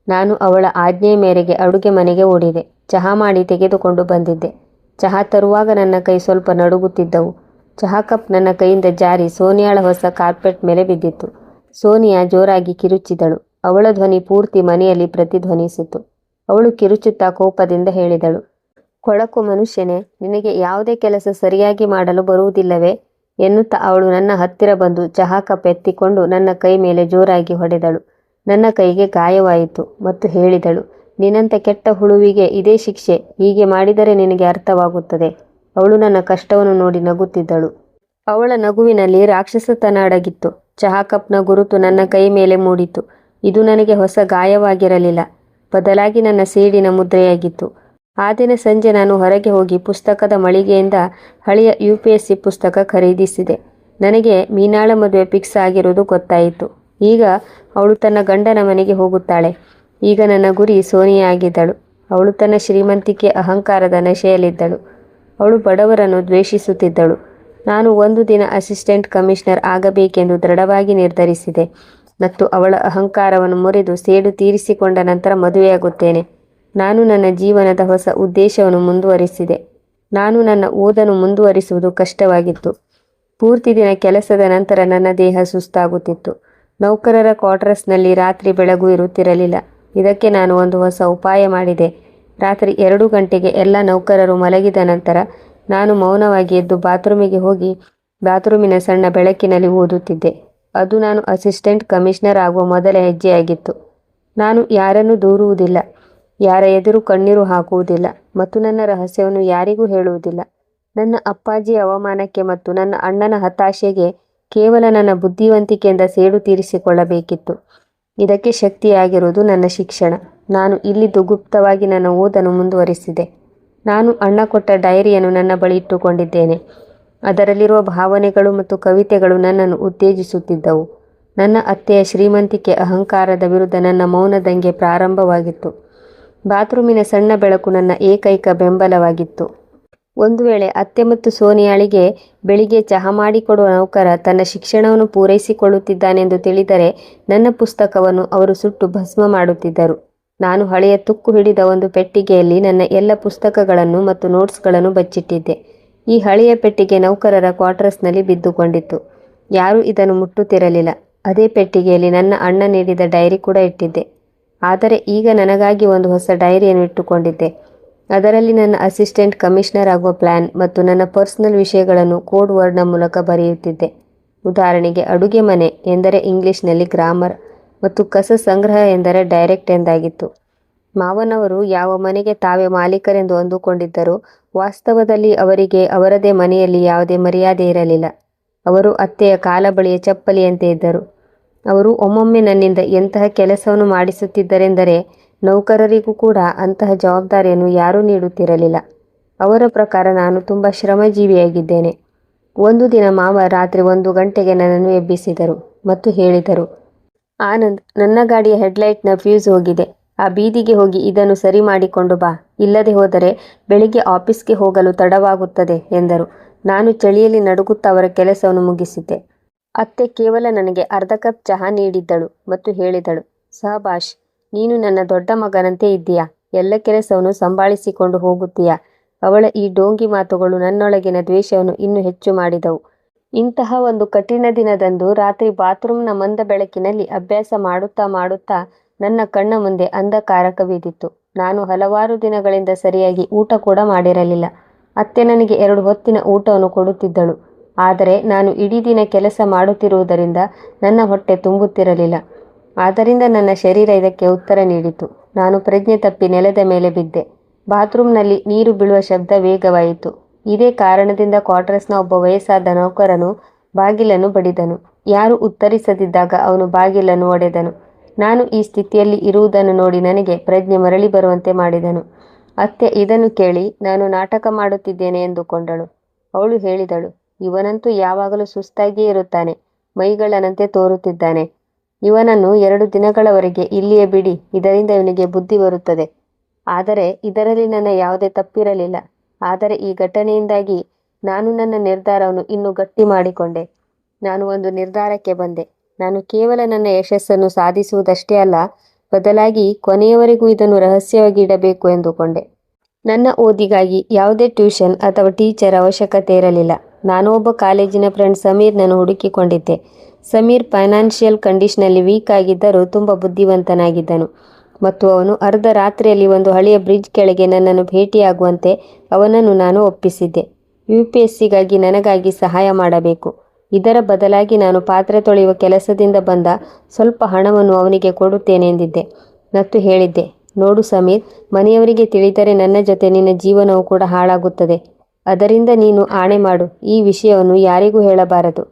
ನಾನು ಅವಳ ಆಜ್ಞೆಯ ಮೇರೆಗೆ ಅಡುಗೆ ಮನೆಗೆ ಓಡಿದೆ. ಚಹಾ ಮಾಡಿ ತೆಗೆದುಕೊಂಡು ಬಂದಿದ್ದೆ. ಚಹಾ ತರುವಾಗ ನನ್ನ ಕೈ ಸ್ವಲ್ಪ ನಡುಗುತ್ತಿದ್ದವು. ಚಹಾ ಕಪ್ ನನ್ನ ಕೈಯಿಂದ ಜಾರಿ ಸೋನಿಯಾಳ ಹೊಸ ಕಾರ್ಪೆಟ್ ಮೇಲೆ ಬಿದ್ದಿತ್ತು. ಸೋನಿಯಾ ಜೋರಾಗಿ ಕಿರುಚಿದಳು. ಅವಳ ಧ್ವನಿ ಪೂರ್ತಿ ಮನೆಯಲ್ಲಿ ಪ್ರತಿಧ್ವನಿಸಿತು. ಅವಳು ಕಿರುಚುತ್ತಾ ಕೋಪದಿಂದ ಹೇಳಿದಳು, ಕೊಳಕು ಮನುಷ್ಯನೇ, ನಿನಗೆ ಯಾವುದೇ ಕೆಲಸ ಸರಿಯಾಗಿ ಮಾಡಲು ಬರುವುದಿಲ್ಲವೇ ಎನ್ನುತ್ತಾ ಅವಳು ನನ್ನ ಹತ್ತಿರ ಬಂದು ಚಹಾ ಕಪ್ ಎತ್ತಿಕೊಂಡು ನನ್ನ ಕೈ ಮೇಲೆ ಜೋರಾಗಿ ಹೊಡೆದಳು. ನನ್ನ ಕೈಗೆ ಗಾಯವಾಯಿತು ಮತ್ತು ಹೇಳಿದಳು, ನಿನ್ನಂಥ ಕೆಟ್ಟ ಹುಳುವಿಗೆ ಇದೇ ಶಿಕ್ಷೆ. ಹೀಗೆ ಮಾಡಿದರೆ ನಿನಗೆ ಅರ್ಥವಾಗುತ್ತದೆ. ಅವಳು ನನ್ನ ಕಷ್ಟವನ್ನು ನೋಡಿ ನಗುತ್ತಿದ್ದಳು. ಅವಳ ನಗುವಿನಲ್ಲಿ ರಾಕ್ಷಸತನ ಅಡಗಿತ್ತು. ಚಹಾ ಕಪ್ನ ಗುರುತು ನನ್ನ ಕೈ ಮೇಲೆ ಮೂಡಿತು. ಇದು ನನಗೆ ಹೊಸ ಗಾಯವಾಗಿರಲಿಲ್ಲ, ಬದಲಾಗಿ ನನ್ನ ಸೇಡಿನ ಮುದ್ರೆಯಾಗಿತ್ತು. ಆ ದಿನ ಸಂಜೆ ನಾನು ಹೊರಗೆ ಹೋಗಿ ಪುಸ್ತಕದ ಮಳಿಗೆಯಿಂದ ಹಳೆಯ UPSC ಪುಸ್ತಕ ಖರೀದಿಸಿದೆ. ನನಗೆ ಮೀನಾಳ ಮದುವೆ ಫಿಕ್ಸ್ ಆಗಿರುವುದು ಗೊತ್ತಾಯಿತು. ಈಗ ಅವಳು ತನ್ನ ಗಂಡನ ಮನೆಗೆ ಹೋಗುತ್ತಾಳೆ. ಈಗ ನನ್ನ ಗುರಿ ಸೋನಿಯಾ ಆಗಿದ್ದಳು. ಅವಳು ತನ್ನ ಶ್ರೀಮಂತಿಕೆ ಅಹಂಕಾರದ ನಶೆಯಲ್ಲಿದ್ದಳು. ಅವಳು ಬಡವರನ್ನು ದ್ವೇಷಿಸುತ್ತಿದ್ದಳು. ನಾನು ಒಂದು ದಿನ ಅಸಿಸ್ಟೆಂಟ್ ಕಮಿಷನರ್ ಆಗಬೇಕೆಂದು ದೃಢವಾಗಿ ನಿರ್ಧರಿಸಿದೆ ಮತ್ತು ಅವಳ ಅಹಂಕಾರವನ್ನು ಮುರಿದು ಸೇಡು ತೀರಿಸಿಕೊಂಡ ನಂತರ ಮದುವೆಯಾಗುತ್ತೇನೆ. ನಾನು ನನ್ನ ಜೀವನದ ಹೊಸ ಉದ್ದೇಶವನ್ನು ಮುಂದುವರಿಸಿದೆ. ನಾನು ನನ್ನ ಓದನ್ನು ಮುಂದುವರಿಸುವುದು ಕಷ್ಟವಾಗಿತ್ತು. ಪೂರ್ತಿ ದಿನ ಕೆಲಸದ ನಂತರ ನನ್ನ ದೇಹ ಸುಸ್ತಾಗುತ್ತಿತ್ತು. ನೌಕರರ ಕ್ವಾರ್ಟರ್ಸ್ನಲ್ಲಿ ರಾತ್ರಿ ಬೆಳಗು ಇರುತ್ತಿರಲಿಲ್ಲ. ಇದಕ್ಕೆ ನಾನು ಒಂದು ಹೊಸ ಉಪಾಯ ಮಾಡಿದೆ. ರಾತ್ರಿ 2 ಗಂಟೆಗೆ ಎಲ್ಲ ನೌಕರರು ಮಲಗಿದ ನಂತರ ನಾನು ಮೌನವಾಗಿ ಎದ್ದು ಬಾತ್ರೂಮಿಗೆ ಹೋಗಿ ಬಾತ್ರೂಮಿನ ಸಣ್ಣ ಬೆಳಕಿನಲ್ಲಿ ಓದುತ್ತಿದ್ದೆ. ಅದು ನಾನು ಅಸಿಸ್ಟೆಂಟ್ ಕಮಿಷನರ್ ಆಗುವ ಮೊದಲ ಹೆಜ್ಜೆಯಾಗಿತ್ತು. ನಾನು ಯಾರನ್ನೂ ದೂರುವುದಿಲ್ಲ, ಯಾರ ಎದುರು ಕಣ್ಣೀರು ಹಾಕುವುದಿಲ್ಲ ಮತ್ತು ನನ್ನ ರಹಸ್ಯವನ್ನು ಯಾರಿಗೂ ಹೇಳುವುದಿಲ್ಲ. ನನ್ನ ಅಪ್ಪಾಜಿಯ ಅವಮಾನಕ್ಕೆ ಮತ್ತು ನನ್ನ ಅಣ್ಣನ ಹತಾಶೆಗೆ ಕೇವಲ ನನ್ನ ಬುದ್ಧಿವಂತಿಕೆಯಿಂದ ಸೇಡು ತೀರಿಸಿಕೊಳ್ಳಬೇಕಿತ್ತು. ಇದಕ್ಕೆ ಶಕ್ತಿಯಾಗಿರುವುದು ನನ್ನ ಶಿಕ್ಷಣ. ನಾನು ಇಲ್ಲಿದ್ದು ಗುಪ್ತವಾಗಿ ನನ್ನ ಓದನ್ನು ಮುಂದುವರಿಸಿದೆ. ನಾನು ಅಣ್ಣ ಕೊಟ್ಟ ಡೈರಿಯನ್ನು ನನ್ನ ಬಳಿ ಇಟ್ಟುಕೊಂಡಿದ್ದೇನೆ. ಅದರಲ್ಲಿರುವ ಭಾವನೆಗಳು ಮತ್ತು ಕವಿತೆಗಳು ನನ್ನನ್ನು ಉತ್ತೇಜಿಸುತ್ತಿದ್ದವು. ನನ್ನ ಅತ್ತೆಯ ಶ್ರೀಮಂತಿಕೆ ಅಹಂಕಾರದ ವಿರುದ್ಧ ನನ್ನ ಮೌನ ದಂಗೆ ಪ್ರಾರಂಭವಾಗಿತ್ತು. ಬಾತ್ರೂಮಿನ ಸಣ್ಣ ಬೆಳಕು ನನ್ನ ಏಕೈಕ ಬೆಂಬಲವಾಗಿತ್ತು. ಒಂದು ವೇಳೆ ಅತ್ತೆ ಮತ್ತು ಸೋನಿಯಾಳಿಗೆ ಬೆಳಿಗ್ಗೆ ಚಹಾ ಮಾಡಿಕೊಡುವ ನೌಕರ ತನ್ನ ಶಿಕ್ಷಣವನ್ನು ಪೂರೈಸಿಕೊಳ್ಳುತ್ತಿದ್ದಾನೆಂದು ತಿಳಿದರೆ ನನ್ನ ಪುಸ್ತಕವನ್ನು ಅವರು ಸುಟ್ಟು ಭಸ್ಮ ಮಾಡುತ್ತಿದ್ದರು. ನಾನು ಹಳೆಯ ತುಕ್ಕು ಹಿಡಿದ ಒಂದು ಪೆಟ್ಟಿಗೆಯಲ್ಲಿ ನನ್ನ ಎಲ್ಲ ಪುಸ್ತಕಗಳನ್ನು ಮತ್ತು ನೋಟ್ಸ್ಗಳನ್ನು ಬಚ್ಚಿಟ್ಟಿದ್ದೆ. ಈ ಹಳೆಯ ಪೆಟ್ಟಿಗೆ ನೌಕರರ ಕ್ವಾರ್ಟರ್ಸ್ನಲ್ಲಿ ಬಿದ್ದುಕೊಂಡಿತ್ತು. ಯಾರೂ ಇದನ್ನು ಮುಟ್ಟುತ್ತಿರಲಿಲ್ಲ. ಅದೇ ಪೆಟ್ಟಿಗೆಯಲ್ಲಿ ನನ್ನ ಅಣ್ಣ ನೀಡಿದ ಡೈರಿ ಕೂಡ ಇಟ್ಟಿದ್ದೆ. ಆದರೆ ಈಗ ನನಗಾಗಿ ಒಂದು ಹೊಸ ಡೈರಿಯನ್ನು ಇಟ್ಟುಕೊಂಡಿದ್ದೆ. ಅದರಲ್ಲಿ ನನ್ನ ಅಸಿಸ್ಟೆಂಟ್ ಕಮಿಷನರ್ ಆಗುವ ಪ್ಲ್ಯಾನ್ ಮತ್ತು ನನ್ನ ಪರ್ಸನಲ್ ವಿಷಯಗಳನ್ನು ಕೋಡ್ ವರ್ಡ್ನ ಮೂಲಕ ಬರೆಯುತ್ತಿದ್ದೆ. ಉದಾಹರಣೆಗೆ, ಅಡುಗೆ ಮನೆ ಎಂದರೆ ಇಂಗ್ಲಿಷ್ನಲ್ಲಿ ಗ್ರಾಮರ್ ಮತ್ತು ಕಸ ಸಂಗ್ರಹ ಎಂದರೆ ಡೈರೆಕ್ಟ್ ಎಂದಾಗಿತ್ತು. ಮಾವನವರು ಯಾವ ಮನೆಗೆ ತಾವೇ ಮಾಲೀಕರೆಂದು ಅಂದುಕೊಂಡಿದ್ದರೋ ವಾಸ್ತವದಲ್ಲಿ ಅವರಿಗೆ ಅವರದೇ ಮನೆಯಲ್ಲಿ ಯಾವುದೇ ಮರ್ಯಾದೆ ಇರಲಿಲ್ಲ. ಅವರು ಅತ್ತೆಯ ಕಾಲ ಬಳಿಯ ಚಪ್ಪಲಿಯಂತೆ ಇದ್ದರು. ಅವರು ಒಮ್ಮೊಮ್ಮೆ ನನ್ನಿಂದ ಎಂತಹ ಕೆಲಸವನ್ನು ಮಾಡಿಸುತ್ತಿದ್ದರೆಂದರೆ ನೌಕರರಿಗೂ ಕೂಡ ಅಂತಹ ಜವಾಬ್ದಾರಿಯನ್ನು ಯಾರೂ ನೀಡುತ್ತಿರಲಿಲ್ಲ. ಅವರ ಪ್ರಕಾರ ನಾನು ತುಂಬ ಶ್ರಮಜೀವಿಯಾಗಿದ್ದೇನೆ. ಒಂದು ದಿನ ಮಾವ ರಾತ್ರಿ 1 ಗಂಟೆಗೆ ನನ್ನನ್ನು ಎಬ್ಬಿಸಿದರು ಮತ್ತು ಹೇಳಿದರು, ಆನಂದ್, ನನ್ನ ಗಾಡಿಯ ಹೆಡ್ಲೈಟ್ನ ಫ್ಯೂಸ್ ಹೋಗಿದೆ. ಆ ಬೀದಿಗೆ ಹೋಗಿ ಇದನ್ನು ಸರಿ ಮಾಡಿಕೊಂಡು ಬಾ. ಇಲ್ಲದೆ ಹೋದರೆ ಬೆಳಿಗ್ಗೆ ಆಫೀಸ್ಗೆ ಹೋಗಲು ತಡವಾಗುತ್ತದೆ ಎಂದರು. ನಾನು ಚಳಿಯಲ್ಲಿ ನಡುಗುತ್ತಾ ಅವರ ಕೆಲಸವನ್ನು ಮುಗಿಸಿದ್ದೆ. ಅತ್ತೆ ಕೇವಲ ನನಗೆ ಅರ್ಧ ಕಪ್ ಚಹಾ ನೀಡಿದ್ದಳು ಮತ್ತು ಹೇಳಿದಳು, ಸಹಬಾಷ್, ನೀನು ನನ್ನ ದೊಡ್ಡ ಮಗನಂತೆ ಇದ್ದೀಯಾ. ಎಲ್ಲ ಕೆಲಸವನ್ನು ಸಂಭಾಳಿಸಿಕೊಂಡು ಹೋಗುತ್ತೀಯಾ. ಅವಳ ಈ ಡೋಂಗಿ ಮಾತುಗಳು ನನ್ನೊಳಗಿನ ದ್ವೇಷವನ್ನು ಇನ್ನೂ ಹೆಚ್ಚು ಮಾಡಿದವು. ಇಂತಹ ಒಂದು ಕಠಿಣ ದಿನದಂದು ರಾತ್ರಿ ಬಾತ್ರೂಮ್ನ ಮಂದ ಬೆಳಕಿನಲ್ಲಿ ಅಭ್ಯಾಸ ಮಾಡುತ್ತಾ ನನ್ನ ಕಣ್ಣ ಮುಂದೆ ಅಂಧಕಾರ ಕವಿದಿತ್ತು. ನಾನು ಹಲವಾರು ದಿನಗಳಿಂದ ಸರಿಯಾಗಿ ಊಟ ಕೂಡ ಮಾಡಿರಲಿಲ್ಲ. ಅತ್ತೆ ನನಗೆ 2 ಹೊತ್ತಿನ ಊಟವನ್ನು ಕೊಡುತ್ತಿದ್ದಳು. ಆದರೆ ನಾನು ಇಡೀ ದಿನ ಕೆಲಸ ಮಾಡುತ್ತಿರುವುದರಿಂದ ನನ್ನ ಹೊಟ್ಟೆ ತುಂಬುತ್ತಿರಲಿಲ್ಲ. ಆದ್ದರಿಂದ ನನ್ನ ಶರೀರ ಇದಕ್ಕೆ ಉತ್ತರ ನೀಡಿತು. ನಾನು ಪ್ರಜ್ಞೆ ತಪ್ಪಿ ನೆಲದ ಮೇಲೆ ಬಿದ್ದೆ. ಬಾತ್ರೂಮ್ನಲ್ಲಿ ನೀರು ಬೀಳುವ ಶಬ್ದ ವೇಗವಾಯಿತು. ಇದೇ ಕಾರಣದಿಂದ ಕ್ವಾರ್ಟರ್ಸ್ನ ಒಬ್ಬ ವಯಸ್ಸಾದ ನೌಕರನು ಬಾಗಿಲನ್ನು ಬಡಿದನು. ಯಾರೂ ಉತ್ತರಿಸದಿದ್ದಾಗ ಅವನು ಬಾಗಿಲನ್ನು ಒಡೆದನು. ನಾನು ಈ ಸ್ಥಿತಿಯಲ್ಲಿ ಇರುವುದನ್ನು ನೋಡಿ ನನಗೆ ಪ್ರಜ್ಞೆ ಮರಳಿ ಬರುವಂತೆ ಮಾಡಿದನು. ಅತ್ತೆ ಇದನ್ನು ಕೇಳಿ ನಾನು ನಾಟಕ ಮಾಡುತ್ತಿದ್ದೇನೆ ಎಂದುಕೊಂಡಳು. ಅವಳು ಹೇಳಿದಳು, ಇವನಂತೂ ಯಾವಾಗಲೂ ಸುಸ್ತಾಗಿಯೇ ಇರುತ್ತಾನೆ, ಮೈಗಳನಂತೆ ತೋರುತ್ತಿದ್ದಾನೆ. ಇವನನ್ನು 2 ದಿನಗಳವರೆಗೆ ಇಲ್ಲಿಯೇ ಬಿಡಿ, ಇದರಿಂದ ಇವನಿಗೆ ಬುದ್ಧಿ ಬರುತ್ತದೆ. ಆದರೆ ಇದರಲ್ಲಿ ನನ್ನ ಯಾವುದೇ ತಪ್ಪಿರಲಿಲ್ಲ. ಆದರೆ ಈ ಘಟನೆಯಿಂದಾಗಿ ನಾನು ನನ್ನ ನಿರ್ಧಾರವನ್ನು ಇನ್ನೂ ಗಟ್ಟಿ ಮಾಡಿಕೊಂಡೆ. ನಾನು ಒಂದು ನಿರ್ಧಾರಕ್ಕೆ ಬಂದೆ. ನಾನು ಕೇವಲ ನನ್ನ ಯಶಸ್ಸನ್ನು ಸಾಧಿಸುವುದಷ್ಟೇ ಅಲ್ಲ, ಬದಲಾಗಿ ಕೊನೆಯವರೆಗೂ ಇದನ್ನು ರಹಸ್ಯವಾಗಿ ಇಡಬೇಕು ಎಂದುಕೊಂಡೆ. ನನ್ನ ಓದಿಗಾಗಿ ಯಾವುದೇ ಟ್ಯೂಷನ್ ಅಥವಾ ಟೀಚರ್ ಅವಶ್ಯಕತೆ ಇರಲಿಲ್ಲ. ನಾನು ಒಬ್ಬ ಕಾಲೇಜಿನ ಫ್ರೆಂಡ್ ಸಮೀರ್ನನ್ನು ಹುಡುಕಿಕೊಂಡಿದ್ದೆ. ಸಮೀರ್ ಫೈನಾನ್ಷಿಯಲ್ ಕಂಡೀಷನಲ್ಲಿ ವೀಕ್ ಆಗಿದ್ದರೂ ತುಂಬ ಬುದ್ಧಿವಂತನಾಗಿದ್ದನು ಮತ್ತು ಅವನು ಅರ್ಧ ರಾತ್ರಿಯಲ್ಲಿ ಒಂದು ಹಳೆಯ ಬ್ರಿಡ್ಜ್ ಕೆಳಗೆ ನನ್ನನ್ನು ಭೇಟಿಯಾಗುವಂತೆ ಅವನನ್ನು ನಾನು ಒಪ್ಪಿಸಿದ್ದೆ. UPSCಗಾಗಿ ನನಗಾಗಿ ಸಹಾಯ ಮಾಡಬೇಕು. ಇದರ ಬದಲಾಗಿ ನಾನು ಪಾತ್ರೆ ತೊಳೆಯುವ ಕೆಲಸದಿಂದ ಬಂದ ಸ್ವಲ್ಪ ಹಣವನ್ನು ಅವನಿಗೆ ಕೊಡುತ್ತೇನೆ ಎಂದಿದ್ದೆ ಮತ್ತು ಹೇಳಿದ್ದೆ, ನೋಡು ಸಮೀರ್, ಮನೆಯವರಿಗೆ ತಿಳಿದರೆ ನನ್ನ ಜೊತೆ ನಿನ್ನ ಜೀವನವು ಕೂಡ ಹಾಳಾಗುತ್ತದೆ. ಅದರಿಂದ ನೀನು ಆಣೆ ಮಾಡು, ಈ ವಿಷಯವನ್ನು ಯಾರಿಗೂ ಹೇಳಬಾರದು.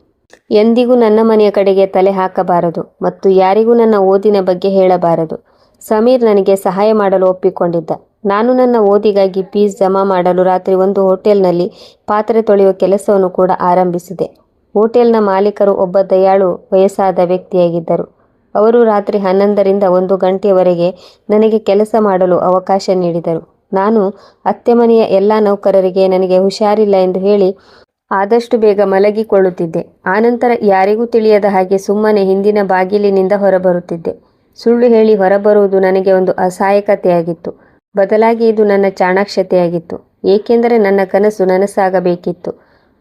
ಎಂದಿಗೂ ನನ್ನ ಮನೆಯ ಕಡೆಗೆ ತಲೆ ಹಾಕಬಾರದು ಮತ್ತು ಯಾರಿಗೂ ನನ್ನ ಓದಿನ ಬಗ್ಗೆ ಹೇಳಬಾರದು. ಸಮೀರ್ ನನಗೆ ಸಹಾಯ ಮಾಡಲು ಒಪ್ಪಿಕೊಂಡಿದ್ದ. ನಾನು ನನ್ನ ಓದಿಗಾಗಿ ಫೀಸ್ ಜಮಾ ಮಾಡಲು ರಾತ್ರಿ ಒಂದು ಹೋಟೆಲ್ನಲ್ಲಿ ಪಾತ್ರೆ ತೊಳೆಯುವ ಕೆಲಸವನ್ನು ಕೂಡ ಆರಂಭಿಸಿದೆ. ಹೋಟೆಲ್ನ ಮಾಲೀಕರು ಒಬ್ಬ ದಯಾಳು ವಯಸ್ಸಾದ ವ್ಯಕ್ತಿಯಾಗಿದ್ದರು. ಅವರು ರಾತ್ರಿ 11ರಿಂದ 1 ಗಂಟೆಯವರೆಗೆ ನನಗೆ ಕೆಲಸ ಮಾಡಲು ಅವಕಾಶ ನೀಡಿದರು. ನಾನು ಅತ್ತೆ ಮನೆಯ ಎಲ್ಲ ನೌಕರರಿಗೆ ನನಗೆ ಹುಷಾರಿಲ್ಲ ಎಂದು ಹೇಳಿ ಆದಷ್ಟು ಬೇಗ ಮಲಗಿಕೊಳ್ಳುತ್ತಿದ್ದೆ. ಆನಂತರ ಯಾರಿಗೂ ತಿಳಿಯದ ಹಾಗೆ ಸುಮ್ಮನೆ ಹಿಂದಿನ ಬಾಗಿಲಿನಿಂದ ಹೊರಬರುತ್ತಿದ್ದೆ. ಸುಳ್ಳು ಹೇಳಿ ಹೊರಬರುವುದು ನನಗೆ ಒಂದು ಅಸಹಾಯಕತೆಯಾಗಿತ್ತು. ಬದಲಾಗಿ ಇದು ನನ್ನ ಚಾಣಾಕ್ಷತೆಯಾಗಿತ್ತು, ಏಕೆಂದರೆ ನನ್ನ ಕನಸು ನನಸಾಗಬೇಕಿತ್ತು.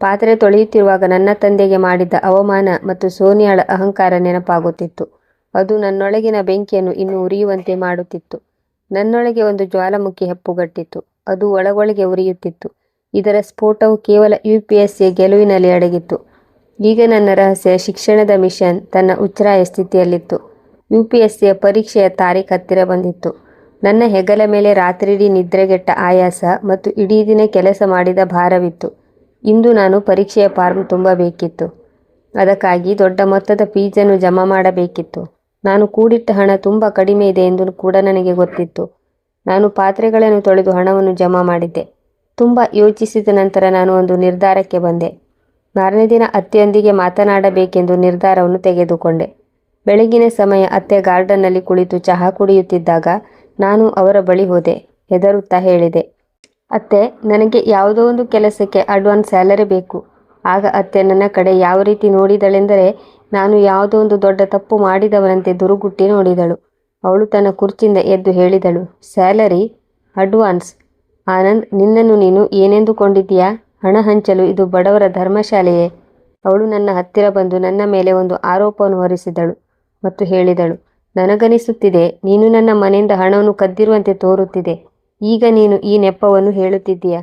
ಪಾತ್ರೆ ತೊಳೆಯುತ್ತಿರುವಾಗ ನನ್ನ ತಂದೆಗೆ ಮಾಡಿದ್ದ ಅವಮಾನ ಮತ್ತು ಸೋನಿಯಾಳ ಅಹಂಕಾರ ನೆನಪಾಗುತ್ತಿತ್ತು. ಅದು ನನ್ನೊಳಗಿನ ಬೆಂಕಿಯನ್ನು ಇನ್ನೂ ಉರಿಯುವಂತೆ ಮಾಡುತ್ತಿತ್ತು. ನನ್ನೊಳಗೆ ಒಂದು ಜ್ವಾಲಾಮುಖಿ ಹೆಪ್ಪುಗಟ್ಟಿತ್ತು. ಅದು ಒಳಗೊಳಗೆ ಉರಿಯುತ್ತಿತ್ತು. ಇದರ ಸ್ಫೋಟವು ಕೇವಲ UPSC ಗೆಲುವಿನಲ್ಲಿ ಅಡಗಿತ್ತು. ಈಗ ನನ್ನ ರಹಸ್ಯ ಶಿಕ್ಷಣದ ಮಿಷನ್ ತನ್ನ ಉಚ್ಛ್ರಾಯ ಸ್ಥಿತಿಯಲ್ಲಿತ್ತು. UPSCಯ ಪರೀಕ್ಷೆಯ ತಾರೀಖು ಹತ್ತಿರ ಬಂದಿತ್ತು. ನನ್ನ ಹೆಗಲ ಮೇಲೆ ರಾತ್ರಿಯಿಡೀ ನಿದ್ರೆಗೆಟ್ಟ ಆಯಾಸ ಮತ್ತು ಇಡೀ ದಿನ ಕೆಲಸ ಮಾಡಿದ ಭಾರವಿತ್ತು. ಇಂದು ನಾನು ಪರೀಕ್ಷೆಯ ಫಾರ್ಮ್ ತುಂಬಬೇಕಿತ್ತು. ಅದಕ್ಕಾಗಿ ದೊಡ್ಡ ಮೊತ್ತದ ಫೀಸನ್ನು ಜಮಾ ಮಾಡಬೇಕಿತ್ತು. ನಾನು ಕೂಡಿಟ್ಟ ಹಣ ತುಂಬ ಕಡಿಮೆ ಇದೆ ಎಂದು ಕೂಡ ನನಗೆ ಗೊತ್ತಿತ್ತು. ನಾನು ಪಾತ್ರೆಗಳನ್ನು ತೊಳೆದು ಹಣವನ್ನು ಜಮಾ ಮಾಡಿದ್ದೆ. ತುಂಬ ಯೋಚಿಸಿದ ನಂತರ ನಾನು ಒಂದು ನಿರ್ಧಾರಕ್ಕೆ ಬಂದೆ. ಮಾರನೇ ದಿನ ಅತ್ತೆಯೊಂದಿಗೆ ಮಾತನಾಡಬೇಕೆಂದು ನಿರ್ಧಾರವನ್ನು ತೆಗೆದುಕೊಂಡೆ. ಬೆಳಗಿನ ಸಮಯ ಅತ್ತೆ ಗಾರ್ಡನ್ನಲ್ಲಿ ಕುಳಿತು ಚಹಾ ಕುಡಿಯುತ್ತಿದ್ದಾಗ ನಾನು ಅವರ ಬಳಿ ಹೋದೆ. ಹೆದರುತ್ತಾ ಹೇಳಿದೆ, ಅತ್ತೆ, ನನಗೆ ಯಾವುದೋ ಒಂದು ಕೆಲಸಕ್ಕೆ ಅಡ್ವಾನ್ಸ್ ಸ್ಯಾಲರಿ ಬೇಕು. ಆಗ ಅತ್ತೆ ನನ್ನ ಕಡೆ ಯಾವ ರೀತಿ ನೋಡಿದಳೆಂದರೆ ನಾನು ಯಾವುದೋ ಒಂದು ದೊಡ್ಡ ತಪ್ಪು ಮಾಡಿದವನಂತೆ ದುರುಗುಟ್ಟಿ ನೋಡಿದಳು. ಅವಳು ತನ್ನ ಕುರ್ಚಿಯಿಂದ ಎದ್ದು ಹೇಳಿದಳು, ಸ್ಯಾಲರಿ? ಅಡ್ವಾನ್ಸ್? ಆನಂದ್, ನಿನ್ನನ್ನು ನೀನು ಏನೆಂದುಕೊಂಡಿದ್ದೀಯಾ? ಹಣ ಹಂಚಲು ಇದು ಬಡವರ ಧರ್ಮಶಾಲೆಯೇ? ಅವಳು ನನ್ನ ಹತ್ತಿರ ಬಂದು ನನ್ನ ಮೇಲೆ ಒಂದು ಆರೋಪವನ್ನು ಹೊರಿಸಿದಳು ಮತ್ತು ಹೇಳಿದಳು, ನನಗನಿಸುತ್ತಿದೆ ನೀನು ನನ್ನ ಮನೆಯಿಂದ ಹಣವನ್ನು ಕದ್ದಿರುವಂತೆ ತೋರುತ್ತಿದೆ. ಈಗ ನೀನು ಈ ನೆಪವನ್ನು ಹೇಳುತ್ತಿದ್ದೀಯಾ?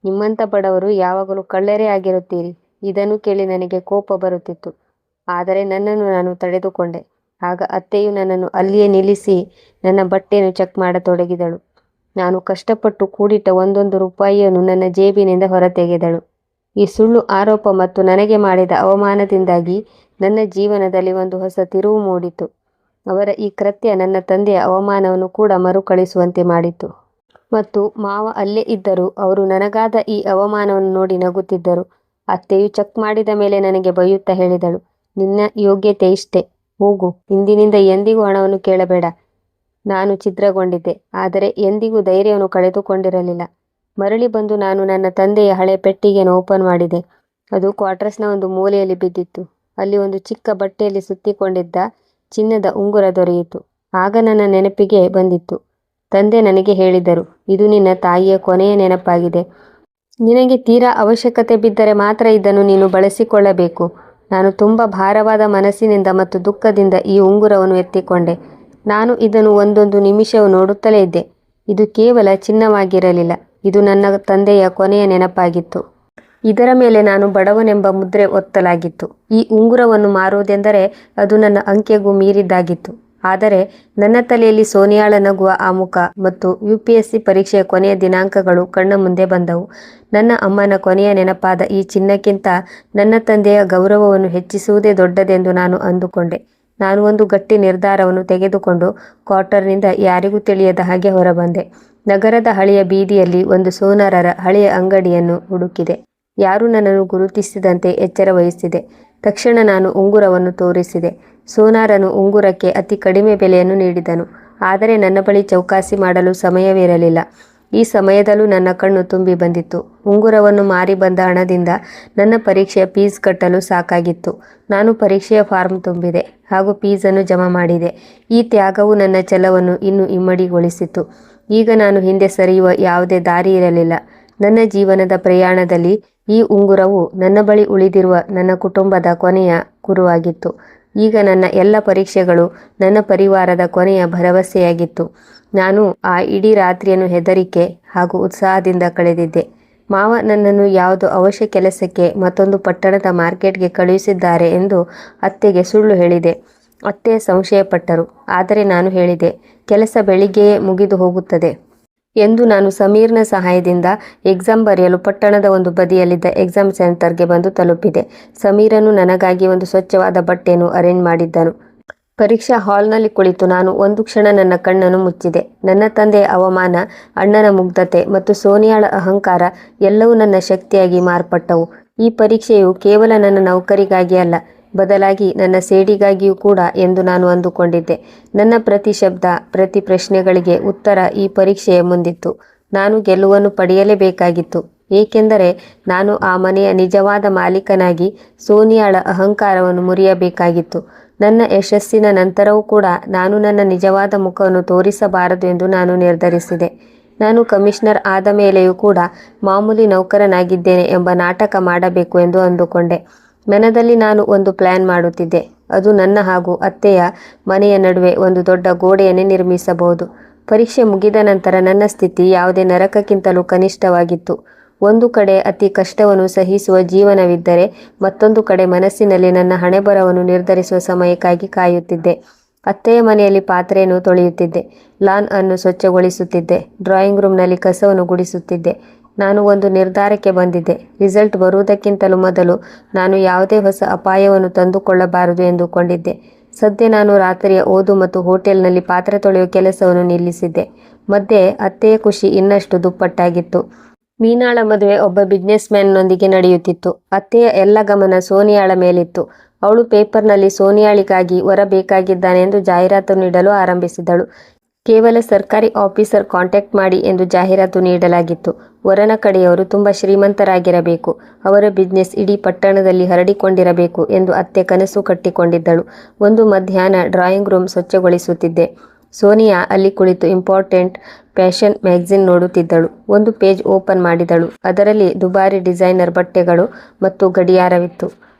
ನಿಮ್ಮಂಥ ಬಡವರು ಯಾವಾಗಲೂ ಕಳ್ಳರೇ ಆಗಿರುತ್ತೀರಿ. ಇದನ್ನು ಕೇಳಿ ನನಗೆ ಕೋಪ ಬರುತ್ತಿತ್ತು. ಆದರೆ ನನ್ನನ್ನು ನಾನು ತಡೆದುಕೊಂಡೆ. ಆಗ ಅತ್ತೆಯು ನನ್ನನ್ನು ಅಲ್ಲಿಯೇ ನಿಲ್ಲಿಸಿ ನನ್ನ ಬಟ್ಟೆಯನ್ನು ಚೆಕ್ ಮಾಡತೊಡಗಿದಳು. ನಾನು ಕಷ್ಟಪಟ್ಟು ಕೂಡಿಟ್ಟ ಒಂದೊಂದು ರೂಪಾಯಿಯನ್ನು ನನ್ನ ಜೇಬಿನಿಂದ ಹೊರತೆಗೆದಳು. ಈ ಸುಳ್ಳು ಆರೋಪ ಮತ್ತು ನನಗೆ ಮಾಡಿದ ಅವಮಾನದಿಂದಾಗಿ ನನ್ನ ಜೀವನದಲ್ಲಿ ಒಂದು ಹೊಸ ತಿರುವು ಮೂಡಿತು. ಅವರ ಈ ಕೃತ್ಯ ನನ್ನ ತಂದೆಯ ಅವಮಾನವನ್ನು ಕೂಡ ಮರುಕಳಿಸುವಂತೆ ಮಾಡಿತು. ಮತ್ತು ಮಾವ ಅಲ್ಲೇ ಇದ್ದರೂ ಅವರು ನನಗಾದ ಈ ಅವಮಾನವನ್ನು ನೋಡಿ ನಗುತ್ತಿದ್ದರು. ಅತ್ತೆಯು ಚೆಕ್ ಮಾಡಿದ ಮೇಲೆ ನನಗೆ ಬೈಯುತ್ತಾ ಹೇಳಿದಳು, ನಿನ್ನ ಯೋಗ್ಯತೆ ಇಷ್ಟೇ, ಹೋಗು, ಇಂದಿನಿಂದ ಎಂದಿಗೂ ಹಣವನ್ನು ಕೇಳಬೇಡ. ನಾನು ಛಿದ್ರಗೊಂಡಿದ್ದೆ, ಆದರೆ ಎಂದಿಗೂ ಧೈರ್ಯವನ್ನು ಕಳೆದುಕೊಂಡಿರಲಿಲ್ಲ. ಮರಳಿ ಬಂದು ನಾನು ನನ್ನ ತಂದೆಯ ಹಳೆ ಪೆಟ್ಟಿಗೆಯನ್ನು ಓಪನ್ ಮಾಡಿದೆ. ಅದು ಕ್ವಾರ್ಟರ್ಸ್ನ ಒಂದು ಮೂಲೆಯಲ್ಲಿ ಬಿದ್ದಿತ್ತು. ಅಲ್ಲಿ ಒಂದು ಚಿಕ್ಕ ಬಟ್ಟೆಯಲ್ಲಿ ಸುತ್ತಿಕೊಂಡಿದ್ದ ಚಿನ್ನದ ಉಂಗುರ ದೊರೆಯಿತು. ಆಗ ನನ್ನ ನೆನಪಿಗೆ ಬಂದಿತ್ತು. ತಂದೆ ನನಗೆ ಹೇಳಿದರು, ಇದು ನಿನ್ನ ತಾಯಿಯ ಕೊನೆಯ ನೆನಪಾಗಿದೆ. ನಿನಗೆ ತೀರಾ ಅವಶ್ಯಕತೆ ಬಿದ್ದರೆ ಮಾತ್ರ ಇದನ್ನು ನೀನು ಬಳಸಿಕೊಳ್ಳಬೇಕು. ನಾನು ತುಂಬ ಭಾರವಾದ ಮನಸ್ಸಿನಿಂದ ಮತ್ತು ದುಃಖದಿಂದ ಈ ಉಂಗುರವನ್ನು ಎತ್ತಿಕೊಂಡೆ. ನಾನು ಇದನ್ನು ಒಂದೊಂದು ನಿಮಿಷವೂ ನೋಡುತ್ತಲೇ ಇದ್ದೆ. ಇದು ಕೇವಲ ಚಿನ್ನವಾಗಿರಲಿಲ್ಲ, ಇದು ನನ್ನ ತಂದೆಯ ಕೊನೆಯ ನೆನಪಾಗಿತ್ತು. ಇದರ ಮೇಲೆ ನಾನು ಬಡವನೆಂಬ ಮುದ್ರೆ ಒತ್ತಲಾಗಿತ್ತು. ಈ ಉಂಗುರವನ್ನು ಮಾರುವುದೆಂದರೆ ಅದು ನನ್ನ ಅಂಕೆಗೂ ಮೀರಿದ್ದಾಗಿತ್ತು. ಆದರೆ ನನ್ನ ತಲೆಯಲ್ಲಿ ಸೋನಿಯಾಳ ನಗುವ ಆ ಮುಖ ಮತ್ತು UPSC ಪರೀಕ್ಷೆಯ ಕೊನೆಯ ದಿನಾಂಕಗಳು ಕಣ್ಣ ಮುಂದೆ ಬಂದವು. ನನ್ನ ಅಮ್ಮನ ಕೊನೆಯ ನೆನಪಾದ ಈ ಚಿನ್ನಕ್ಕಿಂತ ನನ್ನ ತಂದೆಯ ಗೌರವವನ್ನು ಹೆಚ್ಚಿಸುವುದೇ ದೊಡ್ಡದೆಂದು ನಾನು ಅಂದುಕೊಂಡೆ. ನಾನು ಒಂದು ಗಟ್ಟಿ ನಿರ್ಧಾರವನ್ನು ತೆಗೆದುಕೊಂಡು ಕ್ವಾರ್ಟರ್ನಿಂದ ಯಾರಿಗೂ ತಿಳಿಯದ ಹಾಗೆ ಹೊರಬಂದೆ. ನಗರದ ಹಳೆಯ ಬೀದಿಯಲ್ಲಿ ಒಂದು ಸೋನಾರರ ಹಳೆಯ ಅಂಗಡಿಯನ್ನು ಹುಡುಕಿದೆ. ಯಾರೂ ನನ್ನನ್ನು ಗುರುತಿಸಿದಂತೆ ಎಚ್ಚರ ವಹಿಸಿದೆ. ತಕ್ಷಣ ನಾನು ಉಂಗುರವನ್ನು ತೋರಿಸಿದೆ. ಸೋನಾರನು ಉಂಗುರಕ್ಕೆ ಅತಿ ಕಡಿಮೆ ಬೆಲೆಯನ್ನು ನೀಡಿದನು. ಆದರೆ ನನ್ನ ಬಳಿ ಚೌಕಾಸಿ ಮಾಡಲು ಸಮಯವಿರಲಿಲ್ಲ. ಈ ಸಮಯದಲ್ಲೂ ನನ್ನ ಕಣ್ಣು ತುಂಬಿ ಬಂದಿತ್ತು. ಉಂಗುರವನ್ನು ಮಾರಿ ಬಂದ ಹಣದಿಂದ ನನ್ನ ಪರೀಕ್ಷೆಯ ಫೀಸ್ ಕಟ್ಟಲು ಸಾಕಾಗಿತ್ತು. ನಾನು ಪರೀಕ್ಷೆಯ ಫಾರ್ಮ್ ತುಂಬಿದೆ ಹಾಗೂ ಫೀಸನ್ನು ಜಮಾ ಮಾಡಿದೆ. ಈ ತ್ಯಾಗವು ನನ್ನ ಛಲವನ್ನು ಇನ್ನೂ ಇಮ್ಮಡಿಗೊಳಿಸಿತು. ಈಗ ನಾನು ಹಿಂದೆ ಸರಿಯುವ ಯಾವುದೇ ದಾರಿ ಇರಲಿಲ್ಲ. ನನ್ನ ಜೀವನದ ಪ್ರಯಾಣದಲ್ಲಿ ಈ ಉಂಗುರವು ನನ್ನ ಬಳಿ ಉಳಿದಿರುವ ನನ್ನ ಕುಟುಂಬದ ಕೊನೆಯ ಕುರುವಾಗಿತ್ತು. ಈಗ ನನ್ನ ಎಲ್ಲ ಪರೀಕ್ಷೆಗಳು ನನ್ನ ಪರಿವಾರದ ಕೊನೆಯ ಭರವಸೆಯಾಗಿತ್ತು. ನಾನು ಆ ಇಡೀ ರಾತ್ರಿಯನ್ನು ಹೆದರಿಕೆ ಹಾಗೂ ಉತ್ಸಾಹದಿಂದ ಕಳೆದಿದ್ದೆ. ಮಾವ ನನ್ನನ್ನು ಯಾವುದೋ ಅವಶ್ಯ ಕೆಲಸಕ್ಕೆ ಮತ್ತೊಂದು ಪಟ್ಟಣದ ಮಾರ್ಕೆಟ್ಗೆ ಕಳುಹಿಸಿದ್ದಾರೆ ಎಂದು ಅತ್ತೆಗೆ ಸುಳ್ಳು ಹೇಳಿದೆ. ಅತ್ತೆ ಸಂಶಯಪಟ್ಟರು. ಆದರೆ ನಾನು ಹೇಳಿದೆ, ಕೆಲಸ ಬೆಳಿಗ್ಗೆಯೇ ಮುಗಿದು ಹೋಗುತ್ತದೆ ಎಂದು. ನಾನು ಸಮೀರ್ನ ಸಹಾಯದಿಂದ ಎಕ್ಸಾಮ್ ಬರೆಯಲು ಪಟ್ಟಣದ ಒಂದು ಬದಿಯಲ್ಲಿದ್ದ ಎಕ್ಸಾಮ್ ಸೆಂಟರ್ಗೆ ಬಂದು ತಲುಪಿದೆ. ಸಮೀರನು ನನಗಾಗಿ ಒಂದು ಸ್ವಚ್ಛವಾದ ಬಟ್ಟೆಯನ್ನು ಅರೇಂಜ್ ಮಾಡಿದ್ದನು. ಪರೀಕ್ಷಾ ಹಾಲ್ನಲ್ಲಿ ಕುಳಿತು ನಾನು ಒಂದು ಕ್ಷಣ ನನ್ನ ಕಣ್ಣನ್ನು ಮುಚ್ಚಿದೆ. ನನ್ನ ತಂದೆಯ ಅವಮಾನ, ಅಣ್ಣನ ಮುಗ್ಧತೆ ಮತ್ತು ಸೋನಿಯಾಳ ಅಹಂಕಾರ ಎಲ್ಲವೂ ನನ್ನ ಶಕ್ತಿಯಾಗಿ ಮಾರ್ಪಟ್ಟವು. ಈ ಪರೀಕ್ಷೆಯು ಕೇವಲ ನನ್ನ ನೌಕರಿಗಾಗಿ ಅಲ್ಲ, ಬದಲಾಗಿ ನನ್ನ ಸೇಡಿಗಾಗಿಯೂ ಕೂಡ ಎಂದು ನಾನು ಅಂದುಕೊಂಡಿದ್ದೆ. ನನ್ನ ಪ್ರತಿ ಶಬ್ದ, ಪ್ರತಿ ಪ್ರಶ್ನೆಗಳಿಗೆ ಉತ್ತರ ಈ ಪರೀಕ್ಷೆಯ ಮುಂದಿತ್ತು. ನಾನು ಗೆಲುವನ್ನು ಪಡೆಯಲೇಬೇಕಾಗಿತ್ತು, ಏಕೆಂದರೆ ನಾನು ಆ ಮನೆಯ ನಿಜವಾದ ಮಾಲೀಕನಾಗಿ ಸೋನಿಯಾಳ ಅಹಂಕಾರವನ್ನು ಮುರಿಯಬೇಕಾಗಿತ್ತು. ನನ್ನ ಯಶಸ್ಸಿನ ನಂತರವೂ ಕೂಡ ನಾನು ನನ್ನ ನಿಜವಾದ ಮುಖವನ್ನು ತೋರಿಸಬಾರದು ಎಂದು ನಾನು ನಿರ್ಧರಿಸಿದೆ. ನಾನು ಕಮಿಷನರ್ ಆದ ಮೇಲೆಯೂ ಕೂಡ ಮಾಮೂಲಿ ನೌಕರನಾಗಿದ್ದೇನೆ ಎಂಬ ನಾಟಕ ಮಾಡಬೇಕು ಎಂದು ಅಂದುಕೊಂಡೆ. ಮನದಲ್ಲಿ ನಾನು ಒಂದು ಪ್ಲ್ಯಾನ್ ಮಾಡುತ್ತಿದ್ದೆ. ಅದು ನನ್ನ ಹಾಗೂ ಅತ್ತೆಯ ಮನೆಯ ನಡುವೆ ಒಂದು ದೊಡ್ಡ ಗೋಡೆಯನ್ನೇ ನಿರ್ಮಿಸಬಹುದು. ಪರೀಕ್ಷೆ ಮುಗಿದ ನಂತರ ನನ್ನ ಸ್ಥಿತಿ ಯಾವುದೇ ನರಕಕ್ಕಿಂತಲೂ ಕನಿಷ್ಠವಾಗಿತ್ತು. ಒಂದು ಕಡೆ ಅತಿ ಕಷ್ಟವನ್ನು ಸಹಿಸುವ ಜೀವನವಿದ್ದರೆ, ಮತ್ತೊಂದು ಕಡೆ ಮನಸ್ಸಿನಲ್ಲಿ ನನ್ನ ಹಣೆಬರವನ್ನು ನಿರ್ಧರಿಸುವ ಸಮಯಕ್ಕಾಗಿ ಕಾಯುತ್ತಿದ್ದೆ. ಅತ್ತೆಯ ಮನೆಯಲ್ಲಿ ಪಾತ್ರೆಯನ್ನು ತೊಳೆಯುತ್ತಿದ್ದೆ, ಲಾನ್ ಅನ್ನು ಸ್ವಚ್ಛಗೊಳಿಸುತ್ತಿದ್ದೆ, ಡ್ರಾಯಿಂಗ್ ರೂಮ್ನಲ್ಲಿ ಕಸವನ್ನು ಗುಡಿಸುತ್ತಿದ್ದೆ. ನಾನು ಒಂದು ನಿರ್ಧಾರಕ್ಕೆ ಬಂದಿದ್ದೆ. ರಿಸಲ್ಟ್ ಬರುವುದಕ್ಕಿಂತಲೂ ಮೊದಲು ನಾನು ಯಾವುದೇ ಹೊಸ ಅಪಾಯವನ್ನು ತಂದುಕೊಳ್ಳಬಾರದು ಎಂದುಕೊಂಡಿದ್ದೆ. ಸದ್ಯ ನಾನು ರಾತ್ರಿಯ ಓದು ಮತ್ತು ಹೋಟೆಲ್ನಲ್ಲಿ ಪಾತ್ರೆ ತೊಳೆಯುವ ಕೆಲಸವನ್ನು ನಿಲ್ಲಿಸಿದ್ದೆ. ಮಧ್ಯೆ ಅತ್ತೆಯ ಖುಷಿ ಇನ್ನಷ್ಟು ದುಪ್ಪಟ್ಟಾಗಿತ್ತು. ಮೀನಾಳ ಮದುವೆ ಒಬ್ಬ ಬಿಸ್ನೆಸ್ ಮ್ಯಾನ್ನೊಂದಿಗೆ ನಡೆಯುತ್ತಿತ್ತು. ಅತ್ತೆಯ ಎಲ್ಲ ಗಮನ ಸೋನಿಯಾಳ ಮೇಲಿತ್ತು. ಅವಳು ಪೇಪರ್ನಲ್ಲಿ ಸೋನಿಯಾಳಿಗಾಗಿ ವರ ಬೇಕಾಗಿದ್ದಾನೆ ಎಂದು ಜಾಹೀರಾತು ನೀಡಲು ಆರಂಭಿಸಿದಳು. ಕೇವಲ ಸರ್ಕಾರಿ ಆಫೀಸರ್ ಕಾಂಟ್ಯಾಕ್ಟ್ ಮಾಡಿ ಎಂದು ಜಾಹೀರಾತು ನೀಡಲಾಗಿತ್ತು. ವರನ ಕಡೆಯವರು ತುಂಬ ಶ್ರೀಮಂತರಾಗಿರಬೇಕು, ಅವರ ಬಿಸ್ನೆಸ್ ಇಡೀ ಪಟ್ಟಣದಲ್ಲಿ ಹರಡಿಕೊಂಡಿರಬೇಕು ಎಂದು ಅತ್ತೆ ಕನಸು ಕಟ್ಟಿಕೊಂಡಿದ್ದಳು. ಒಂದು ಮಧ್ಯಾಹ್ನ ಡ್ರಾಯಿಂಗ್ ರೂಮ್ ಸ್ವಚ್ಛಗೊಳಿಸುತ್ತಿದ್ದೆ. ಸೋನಿಯಾ ಅಲ್ಲಿ ಕುಳಿತು ಇಂಪಾರ್ಟೆಂಟ್ ಫ್ಯಾಷನ್ ಮ್ಯಾಗಝಿನ್ ನೋಡುತ್ತಿದ್ದಳು. ಒಂದು ಪೇಜ್ ಓಪನ್ ಮಾಡಿದಳು. ಅದರಲ್ಲಿ ದುಬಾರಿ ಡಿಸೈನರ್ ಬಟ್ಟೆಗಳು ಮತ್ತು ಗಡಿಯಾರವಿತ್ತು.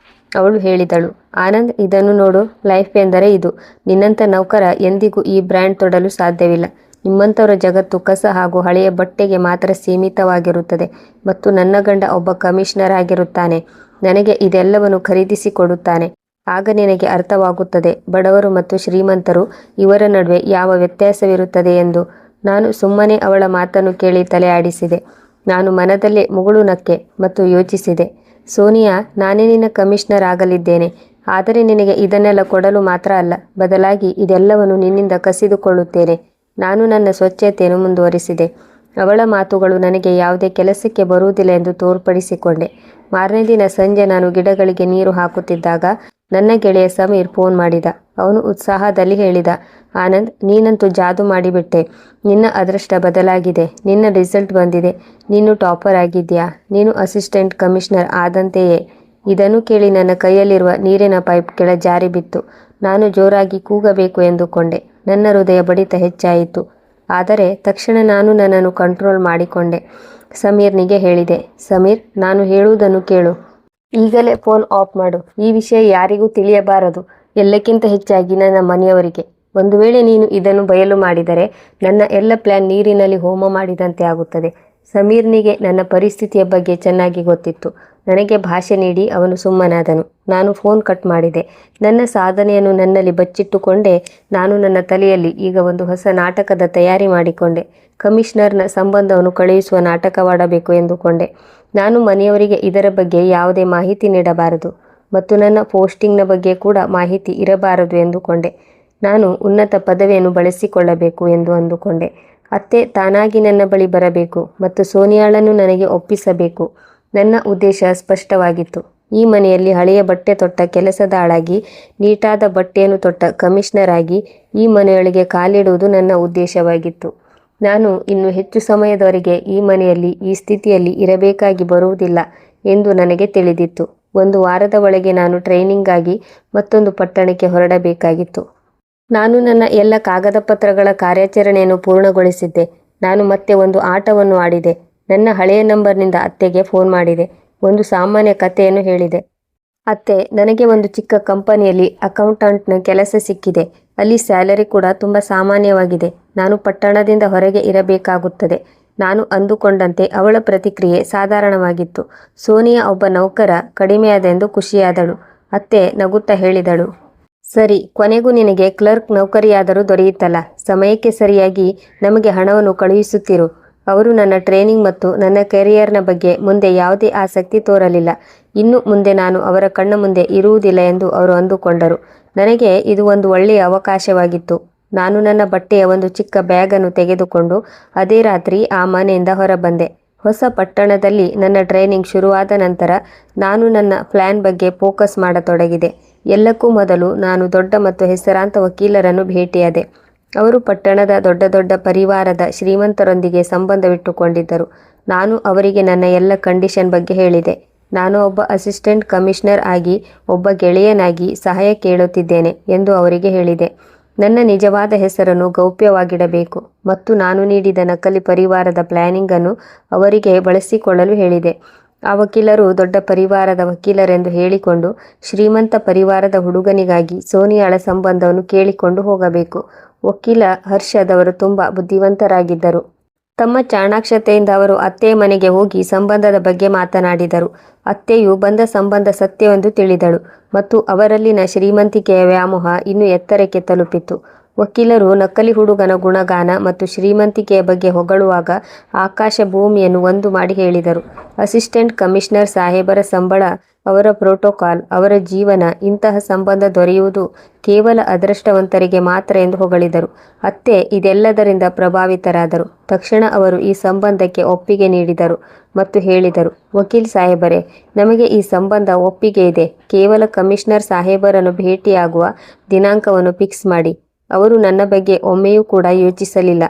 ಅವಳು ಹೇಳಿದಳು, ಆನಂದ್, ಇದನ್ನು ನೋಡು. ಲೈಫ್ ಎಂದರೆ ಇದು. ನಿನ್ನಂಥ ನೌಕರ ಎಂದಿಗೂ ಈ ಬ್ರ್ಯಾಂಡ್ ತೊಡಲು ಸಾಧ್ಯವಿಲ್ಲ. ನಿಮ್ಮಂಥವರ ಜಗತ್ತು ಕಸ ಹಾಗೂ ಹಳೆಯ ಬಟ್ಟೆಗೆ ಮಾತ್ರ ಸೀಮಿತವಾಗಿರುತ್ತದೆ. ಮತ್ತು ನನ್ನ ಗಂಡ ಒಬ್ಬ ಕಮಿಷನರ್ ಆಗಿರುತ್ತಾನೆ. ನನಗೆ ಇದೆಲ್ಲವನ್ನು ಖರೀದಿಸಿಕೊಡುತ್ತಾನೆ. ಆಗ ನಿನಗೆ ಅರ್ಥವಾಗುತ್ತದೆ ಬಡವರು ಮತ್ತು ಶ್ರೀಮಂತರು ಇವರ ನಡುವೆ ಯಾವ ವ್ಯತ್ಯಾಸವಿರುತ್ತದೆ ಎಂದು. ನಾನು ಸುಮ್ಮನೆ ಅವಳ ಮಾತನ್ನು ಕೇಳಿ ತಲೆ ಆಡಿಸಿದೆ. ನಾನು ಮನದಲ್ಲೇ ಮುಗುಳು ನಕ್ಕೆ ಮತ್ತು ಯೋಚಿಸಿದೆ, ಸೋನಿಯಾ, ನಾನೇ ನಿನ್ನ ಕಮಿಷನರ್ ಆಗಲಿದ್ದೇನೆ. ಆದರೆ ನಿನಗೆ ಇದನ್ನೆಲ್ಲ ಕೊಡಲು ಮಾತ್ರ ಅಲ್ಲ, ಬದಲಾಗಿ ಇದೆಲ್ಲವನ್ನು ನಿನ್ನಿಂದ ಕಸಿದುಕೊಳ್ಳುತ್ತೇನೆ. ನಾನು ನನ್ನ ಸ್ವಚ್ಛತೆಯನ್ನು ಮುಂದುವರಿಸಿದೆ. ಅವಳ ಮಾತುಗಳು ನನಗೆ ಯಾವುದೇ ಕೆಲಸಕ್ಕೆ ಬರುವುದಿಲ್ಲ ಎಂದು ತೋರ್ಪಡಿಸಿಕೊಂಡೆ. ಮಾರನೇ ದಿನ ಸಂಜೆ ನಾನು ಗಿಡಗಳಿಗೆ ನೀರು ಹಾಕುತ್ತಿದ್ದಾಗ ನನ್ನ ಗೆಳೆಯ ಸಮೀರ್ ಫೋನ್ ಮಾಡಿದ. ಅವನು ಉತ್ಸಾಹದಲ್ಲಿ ಹೇಳಿದ, ಆನಂದ್, ನೀನಂತೂ ಜಾದು ಮಾಡಿಬಿಟ್ಟೆ. ನಿನ್ನ ಅದೃಷ್ಟ ಬದಲಾಗಿದೆ. ನಿನ್ನ ರಿಸಲ್ಟ್ ಬಂದಿದೆ. ನೀನು ಟಾಪರ್ ಆಗಿದ್ಯಾ. ನೀನು ಅಸಿಸ್ಟೆಂಟ್ ಕಮಿಷನರ್ ಆದಂತೆಯೇ. ಇದನ್ನು ಕೇಳಿ ನನ್ನ ಕೈಯಲ್ಲಿರುವ ನೀರಿನ ಪೈಪ್ ಕೆಳ ಜಾರಿ ಬಿತ್ತು. ನಾನು ಜೋರಾಗಿ ಕೂಗಬೇಕು ಎಂದುಕೊಂಡೆ. ನನ್ನ ಹೃದಯ ಬಡಿತ ಹೆಚ್ಚಾಯಿತು. ಆದರೆ ತಕ್ಷಣ ನಾನು ನನ್ನನ್ನು ಕಂಟ್ರೋಲ್ ಮಾಡಿಕೊಂಡೆ. ಸಮೀರ್ನಿಗೆ ಹೇಳಿದೆ, ಸಮೀರ್, ನಾನು ಹೇಳುವುದನ್ನು ಕೇಳು. ಈಗಲೇ ಫೋನ್ ಆಫ್ ಮಾಡು. ಈ ವಿಷಯ ಯಾರಿಗೂ ತಿಳಿಯಬಾರದು, ಎಲ್ಲಕ್ಕಿಂತ ಹೆಚ್ಚಾಗಿ ನನ್ನ ಮನೆಯವರಿಗೆ. ಒಂದು ವೇಳೆ ನೀನು ಇದನ್ನು ಬಯಲು ಮಾಡಿದರೆ ನನ್ನ ಎಲ್ಲ ಪ್ಲ್ಯಾನ್ ನೀರಿನಲ್ಲಿ ಹೋಮ ಮಾಡಿದಂತೆ ಆಗುತ್ತದೆ. ಸಮೀರ್ನಿಗೆ ನನ್ನ ಪರಿಸ್ಥಿತಿಯ ಬಗ್ಗೆ ಚೆನ್ನಾಗಿ ಗೊತ್ತಿತ್ತು. ನನಗೆ ಭಾಷೆ ನೀಡಿ ಅವನು ಸುಮ್ಮನಾದನು. ನಾನು ಫೋನ್ ಕಟ್ ಮಾಡಿದೆ. ನನ್ನ ಸಾಧನೆಯನ್ನು ನನ್ನಲ್ಲಿ ಬಚ್ಚಿಟ್ಟುಕೊಂಡೇ ನಾನು ನನ್ನ ತಲೆಯಲ್ಲಿ ಈಗ ಒಂದು ಹೊಸ ನಾಟಕದ ತಯಾರಿ ಮಾಡಿಕೊಂಡೆ. ಕಮಿಷನರ್ನ ಸಂಬಂಧವನ್ನು ಕಳುಹಿಸುವ ನಾಟಕವಾಡಬೇಕು ಎಂದುಕೊಂಡೆ. ನಾನು ಮನೆಯವರಿಗೆ ಇದರ ಬಗ್ಗೆ ಯಾವುದೇ ಮಾಹಿತಿ ನೀಡಬಾರದು ಮತ್ತು ನನ್ನ ಪೋಸ್ಟಿಂಗ್ನ ಬಗ್ಗೆ ಕೂಡ ಮಾಹಿತಿ ಇರಬಾರದು ಎಂದುಕೊಂಡೆ. ನಾನು ಉನ್ನತ ಪದವಿಯನ್ನು ಬಳಸಿಕೊಳ್ಳಬೇಕು ಎಂದು ಅಂದುಕೊಂಡೆ. ಅತ್ತೆ ತಾನಾಗಿ ನನ್ನ ಬಳಿ ಬರಬೇಕು ಮತ್ತು ಸೋನಿಯಾಳನ್ನು ನನಗೆ ಒಪ್ಪಿಸಬೇಕು. ನನ್ನ ಉದ್ದೇಶ ಸ್ಪಷ್ಟವಾಗಿತ್ತು. ಈ ಮನೆಯಲ್ಲಿ ಹಳೆಯ ಬಟ್ಟೆ ತೊಟ್ಟ ಕೆಲಸದಾಳಾಗಿ, ನೀಟಾದ ಬಟ್ಟೆಯನ್ನು ತೊಟ್ಟ ಕಮಿಷನರ್ ಆಗಿ ಈ ಮನೆಯೊಳಗೆ ಕಾಲಿಡುವುದು ನನ್ನ ಉದ್ದೇಶವಾಗಿತ್ತು. ನಾನು ಇನ್ನು ಹೆಚ್ಚು ಸಮಯದವರೆಗೆ ಈ ಮನೆಯಲ್ಲಿ ಈ ಸ್ಥಿತಿಯಲ್ಲಿ ಇರಬೇಕಾಗಿ ಬರುವುದಿಲ್ಲ ಎಂದು ನನಗೆ ತಿಳಿದಿತ್ತು. ಒಂದು ವಾರದ ಒಳಗೆ ನಾನು ಟ್ರೈನಿಂಗಾಗಿ ಮತ್ತೊಂದು ಪಟ್ಟಣಕ್ಕೆ ಹೊರಡಬೇಕಾಗಿತ್ತು. ನಾನು ನನ್ನ ಎಲ್ಲ ಕಾಗದ ಪತ್ರಗಳ ಕಾರ್ಯಾಚರಣೆಯನ್ನು ಪೂರ್ಣಗೊಳಿಸಿದ್ದೆ. ನಾನು ಮತ್ತೆ ಒಂದು ಆಟವನ್ನು ಆಡಿದೆ. ನನ್ನ ಹಳೆಯ ನಂಬರ್ನಿಂದ ಅತ್ತೆಗೆ ಫೋನ್ ಮಾಡಿದೆ. ಒಂದು ಸಾಮಾನ್ಯ ಕಥೆಯನ್ನು ಹೇಳಿದೆ. ಅತ್ತೆ, ನನಗೆ ಒಂದು ಚಿಕ್ಕ ಕಂಪನಿಯಲ್ಲಿ ಅಕೌಂಟೆಂಟ್ನ ಕೆಲಸ ಸಿಕ್ಕಿದೆ. ಅಲ್ಲಿ ಸ್ಯಾಲರಿ ಕೂಡ ತುಂಬ ಸಾಮಾನ್ಯವಾಗಿದೆ. ನಾನು ಪಟ್ಟಣದಿಂದ ಹೊರಗೆ ಇರಬೇಕಾಗುತ್ತದೆ. ನಾನು ಅಂದುಕೊಂಡಂತೆ ಅವಳ ಪ್ರತಿಕ್ರಿಯೆ ಸಾಧಾರಣವಾಗಿತ್ತು. ಸೋನಿಯಾ ಒಬ್ಬ ನೌಕರ ಕಡಿಮೆಯಾದೆಂದು ಖುಷಿಯಾದಳು. ಅತ್ತೆ ನಗುತ್ತಾ ಹೇಳಿದಳು, ಸರಿ, ಕೊನೆಗೂ ನಿನಗೆ ಕ್ಲರ್ಕ್ ನೌಕರಿಯಾದರೂ ದೊರೆಯಿತಲ್ಲ. ಸಮಯಕ್ಕೆ ಸರಿಯಾಗಿ ನಮಗೆ ಹಣವನ್ನು ಕಳುಹಿಸುತ್ತಿರು. ಅವರು ನನ್ನ ಟ್ರೈನಿಂಗ್ ಮತ್ತು ನನ್ನ ಕೆರಿಯರ್ನ ಬಗ್ಗೆ ಮುಂದೆ ಯಾವುದೇ ಆಸಕ್ತಿ ತೋರಲಿಲ್ಲ. ಇನ್ನು ಮುಂದೆ ನಾನು ಅವರ ಕಣ್ಣ ಮುಂದೆ ಇರುವುದಿಲ್ಲ ಎಂದು ಅವರು ಅಂದುಕೊಂಡರು. ನನಗೆ ಇದು ಒಂದು ಒಳ್ಳೆಯ ಅವಕಾಶವಾಗಿತ್ತು. ನಾನು ನನ್ನ ಬಟ್ಟೆಯ ಒಂದು ಚಿಕ್ಕ ಬ್ಯಾಗನ್ನು ತೆಗೆದುಕೊಂಡು ಅದೇ ರಾತ್ರಿ ಆ ಮನೆಯಿಂದ ಹೊರಬಂದೆ. ಹೊಸ ಪಟ್ಟಣದಲ್ಲಿ ನನ್ನ ಟ್ರೈನಿಂಗ್ ಶುರುವಾದ ನಂತರ ನಾನು ನನ್ನ ಪ್ಲ್ಯಾನ್ ಬಗ್ಗೆ ಫೋಕಸ್ ಮಾಡತೊಡಗಿದೆ. ಎಲ್ಲಕ್ಕೂ ಮೊದಲು ನಾನು ದೊಡ್ಡ ಮತ್ತು ಹೆಸರಾಂತ ವಕೀಲರನ್ನು ಭೇಟಿಯಾದೆ. ಅವರು ಪಟ್ಟಣದ ದೊಡ್ಡ ದೊಡ್ಡ ಪರಿವಾರದ ಶ್ರೀಮಂತರೊಂದಿಗೆ ಸಂಬಂಧವಿಟ್ಟುಕೊಂಡಿದ್ದರು. ನಾನು ಅವರಿಗೆ ನನ್ನ ಎಲ್ಲ ಕಂಡೀಷನ್ ಬಗ್ಗೆ ಹೇಳಿದೆ. ನಾನು ಒಬ್ಬ ಅಸಿಸ್ಟೆಂಟ್ ಕಮಿಷನರ್ ಆಗಿ ಒಬ್ಬ ಗೆಳೆಯನಾಗಿ ಸಹಾಯ ಕೇಳುತ್ತಿದ್ದೇನೆ ಎಂದು ಅವರಿಗೆ ಹೇಳಿದೆ. ನನ್ನ ನಿಜವಾದ ಹೆಸರನ್ನು ಗೌಪ್ಯವಾಗಿಡಬೇಕು ಮತ್ತು ನಾನು ನೀಡಿದ ನಕಲಿ ಪರಿವಾರದ ಪ್ಲ್ಯಾನಿಂಗನ್ನು ಅವರಿಗೆ ಬಳಸಿಕೊಳ್ಳಲು ಹೇಳಿದೆ. ಆ ವಕೀಲರು ದೊಡ್ಡ ಪರಿವಾರದ ವಕೀಲರೆಂದು ಹೇಳಿಕೊಂಡು ಶ್ರೀಮಂತ ಪರಿವಾರದ ಹುಡುಗನಿಗಾಗಿ ಸೋನಿಯಾಳ ಸಂಬಂಧವನ್ನು ಕೇಳಿಕೊಂಡು ಹೋಗಬೇಕು. ವಕೀಲ ಹರ್ಷದ್ ಅವರು ತುಂಬ ಬುದ್ಧಿವಂತರಾಗಿದ್ದರು. ತಮ್ಮ ಚಾಣಾಕ್ಷತೆಯಿಂದ ಅವರು ಅತ್ತೆಯ ಮನೆಗೆ ಹೋಗಿ ಸಂಬಂಧದ ಬಗ್ಗೆ ಮಾತನಾಡಿದರು. ಅತ್ತೆಯು ಬಂದ ಸಂಬಂಧ ಸತ್ಯವೆಂದು ತಿಳಿದಳು ಮತ್ತು ಅವರಲ್ಲಿನ ಶ್ರೀಮಂತಿಕೆಯ ವ್ಯಾಮೋಹ ಇನ್ನೂ ಎತ್ತರಕ್ಕೆ ತಲುಪಿತು. ವಕೀಲರು ನಕಲಿ ಹುಡುಗನ ಗುಣಗಾನ ಮತ್ತು ಶ್ರೀಮಂತಿಕೆಯ ಬಗ್ಗೆ ಹೊಗಳುವಾಗ ಆಕಾಶ ಭೂಮಿಯನ್ನು ಒಂದು ಮಾಡಿ ಹೇಳಿದರು. ಅಸಿಸ್ಟೆಂಟ್ ಕಮಿಷನರ್ ಸಾಹೇಬರ ಸಂಬಳ, ಅವರ ಪ್ರೋಟೋಕಾಲ್, ಅವರ ಜೀವನ, ಇಂತಹ ಸಂಬಂಧ ದೊರೆಯುವುದು ಕೇವಲ ಅದೃಷ್ಟವಂತರಿಗೆ ಮಾತ್ರ ಎಂದು ಹೊಗಳಿದರು. ಅತ್ತೆ ಇದೆಲ್ಲದರಿಂದ ಪ್ರಭಾವಿತರಾದರು. ತಕ್ಷಣ ಅವರು ಈ ಸಂಬಂಧಕ್ಕೆ ಒಪ್ಪಿಗೆ ನೀಡಿದರು ಮತ್ತು ಹೇಳಿದರು, ವಕೀಲ್ ಸಾಹೇಬರೇ, ನಮಗೆ ಈ ಸಂಬಂಧ ಒಪ್ಪಿಗೆ ಇದೆ. ಕೇವಲ ಕಮಿಷನರ್ ಸಾಹೇಬರನ್ನು ಭೇಟಿಯಾಗುವ ದಿನಾಂಕವನ್ನು ಫಿಕ್ಸ್ ಮಾಡಿ. ಅವರು ನನ್ನ ಬಗ್ಗೆ ಒಮ್ಮೆಯೂ ಕೂಡ ಯೋಚಿಸಲಿಲ್ಲ.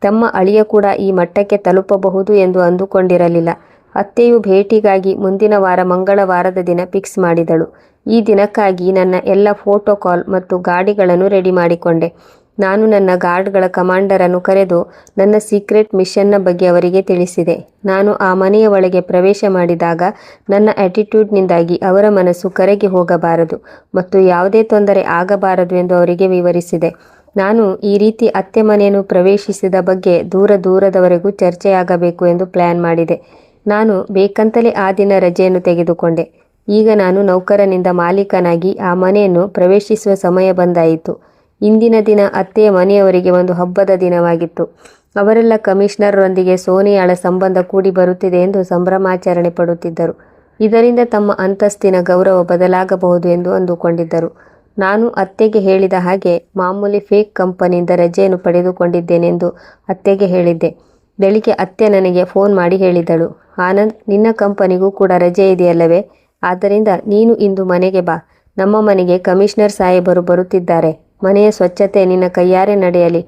ತಮ್ಮ ಅಳಿಯ ಕೂಡ ಈ ಮಟ್ಟಕ್ಕೆ ತಲುಪಬಹುದು ಎಂದು ಅಂದುಕೊಂಡಿರಲಿಲ್ಲ. ಅತ್ತೆಯು ಭೇಟಿಗಾಗಿ ಮುಂದಿನ ವಾರ ಮಂಗಳವಾರದ ದಿನ ಫಿಕ್ಸ್ ಮಾಡಿದಳು. ಈ ದಿನಕ್ಕಾಗಿ ನನ್ನ ಎಲ್ಲ ಫೋಟೋಕಾಲ್ ಮತ್ತು ಗಾಡಿಗಳನ್ನು ರೆಡಿ ಮಾಡಿಕೊಂಡೆ. ನಾನು ನನ್ನ ಗಾರ್ಡ್ಗಳ ಕಮಾಂಡರನ್ನು ಕರೆದು ನನ್ನ ಸೀಕ್ರೆಟ್ ಮಿಷನ್ನ ಬಗ್ಗೆ ಅವರಿಗೆ ತಿಳಿಸಿದೆ. ನಾನು ಆ ಮನೆಯ ಒಳಗೆ ಪ್ರವೇಶ ಮಾಡಿದಾಗ ನನ್ನ ಆಟಿಟ್ಯೂಡ್ನಿಂದಾಗಿ ಅವರ ಮನಸ್ಸು ಕರಗಿ ಹೋಗಬಾರದು ಮತ್ತು ಯಾವುದೇ ತೊಂದರೆ ಆಗಬಾರದು ಎಂದು ಅವರಿಗೆ ವಿವರಿಸಿದೆ. ನಾನು ಈ ರೀತಿ ಅತ್ತೆ ಮನೆಯನ್ನು ಪ್ರವೇಶಿಸಿದ ಬಗ್ಗೆ ದೂರದವರೆಗೂ ಚರ್ಚೆಯಾಗಬೇಕು ಎಂದು ಪ್ಲ್ಯಾನ್ ಮಾಡಿದೆ. ನಾನು ಬೇಕಂತಲೇ ಆ ದಿನ ರಜೆಯನ್ನು ತೆಗೆದುಕೊಂಡೆ. ಈಗ ನಾನು ನೌಕರನಿಂದ ಮಾಲೀಕನಾಗಿ ಆ ಮನೆಯನ್ನು ಪ್ರವೇಶಿಸುವ ಸಮಯ ಬಂದಾಯಿತು. ಇಂದಿನ ದಿನ ಅತ್ತೆಯ ಮನೆಯವರಿಗೆ ಒಂದು ಹಬ್ಬದ ದಿನವಾಗಿತ್ತು. ಅವರೆಲ್ಲ ಕಮಿಷನರ್ರೊಂದಿಗೆ ಸೋನಿಯಾಳ ಸಂಬಂಧ ಕೂಡಿ ಬರುತ್ತಿದೆ ಎಂದು ಸಂಭ್ರಮಾಚರಣೆ ಪಡುತ್ತಿದ್ದರು. ಇದರಿಂದ ತಮ್ಮ ಅಂತಸ್ತಿನ ಗೌರವ ಬದಲಾಗಬಹುದು ಎಂದು ಅಂದುಕೊಂಡಿದ್ದರು. ನಾನು ಅತ್ತೆಗೆ ಹೇಳಿದ ಹಾಗೆ ಮಾಮೂಲಿ ಫೇಕ್ ಕಂಪನಿಯಿಂದ ರಜೆಯನ್ನು ಪಡೆದುಕೊಂಡಿದ್ದೇನೆಂದು ಅತ್ತೆಗೆ ಹೇಳಿದ್ದೆ. ಬೆಳಿಗ್ಗೆ ಅತ್ತೆ ನನಗೆ ಫೋನ್ ಮಾಡಿ ಹೇಳಿದಳು, ಆನಂದ್, ನಿನ್ನ ಕಂಪನಿಗೂ ಕೂಡ ರಜೆ ಇದೆಯಲ್ಲವೇ? ಆದ್ದರಿಂದ ನೀನು ಇಂದು ಮನೆಗೆ ಬಾ. ನಮ್ಮ ಮನೆಗೆ ಕಮಿಷನರ್ ಸಾಹೇಬರು ಬರುತ್ತಿದ್ದಾರೆ. ಮನೆಯ ಸ್ವಚ್ಛತೆ ನಿನ್ನ ಕೈಯಾರೆ ನಡೆಯಲಿ.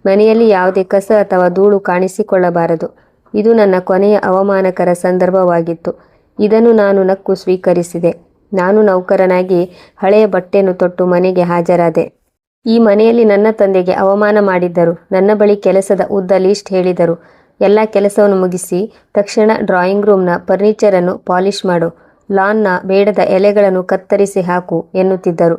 ಮನೆಯಲ್ಲಿ ಯಾವುದೇ ಕಸ ಅಥವಾ ಧೂಳು ಕಾಣಿಸಿಕೊಳ್ಳಬಾರದು. ಇದು ನನ್ನ ಕೊನೆಯ ಅವಮಾನಕರ ಸಂದರ್ಭವಾಗಿತ್ತು. ಇದನ್ನು ನಾನು ನಕ್ಕು ಸ್ವೀಕರಿಸಿದೆ. ನಾನು ನೌಕರನಾಗಿ ಹಳೆಯ ಬಟ್ಟೆಯನ್ನು ತೊಟ್ಟು ಮನೆಗೆ ಹಾಜರಾದೆ. ಈ ಮನೆಯಲ್ಲಿ ನನ್ನ ತಂದೆಗೆ ಅವಮಾನ ಮಾಡಿದ್ದರು. ನನ್ನ ಬಳಿ ಕೆಲಸದ ಉದ್ದ ಲಿಸ್ಟ್ ಹೇಳಿದರು. ಎಲ್ಲ ಕೆಲಸವನ್ನು ಮುಗಿಸಿ ತಕ್ಷಣ ಡ್ರಾಯಿಂಗ್ ರೂಮ್ನ ಫರ್ನಿಚರನ್ನು ಪಾಲಿಷ್ ಮಾಡು, ಲಾನ್ನ ಬೇಡದ ಎಲೆಗಳನ್ನು ಕತ್ತರಿಸಿ ಹಾಕು ಎನ್ನುತ್ತಿದ್ದರು.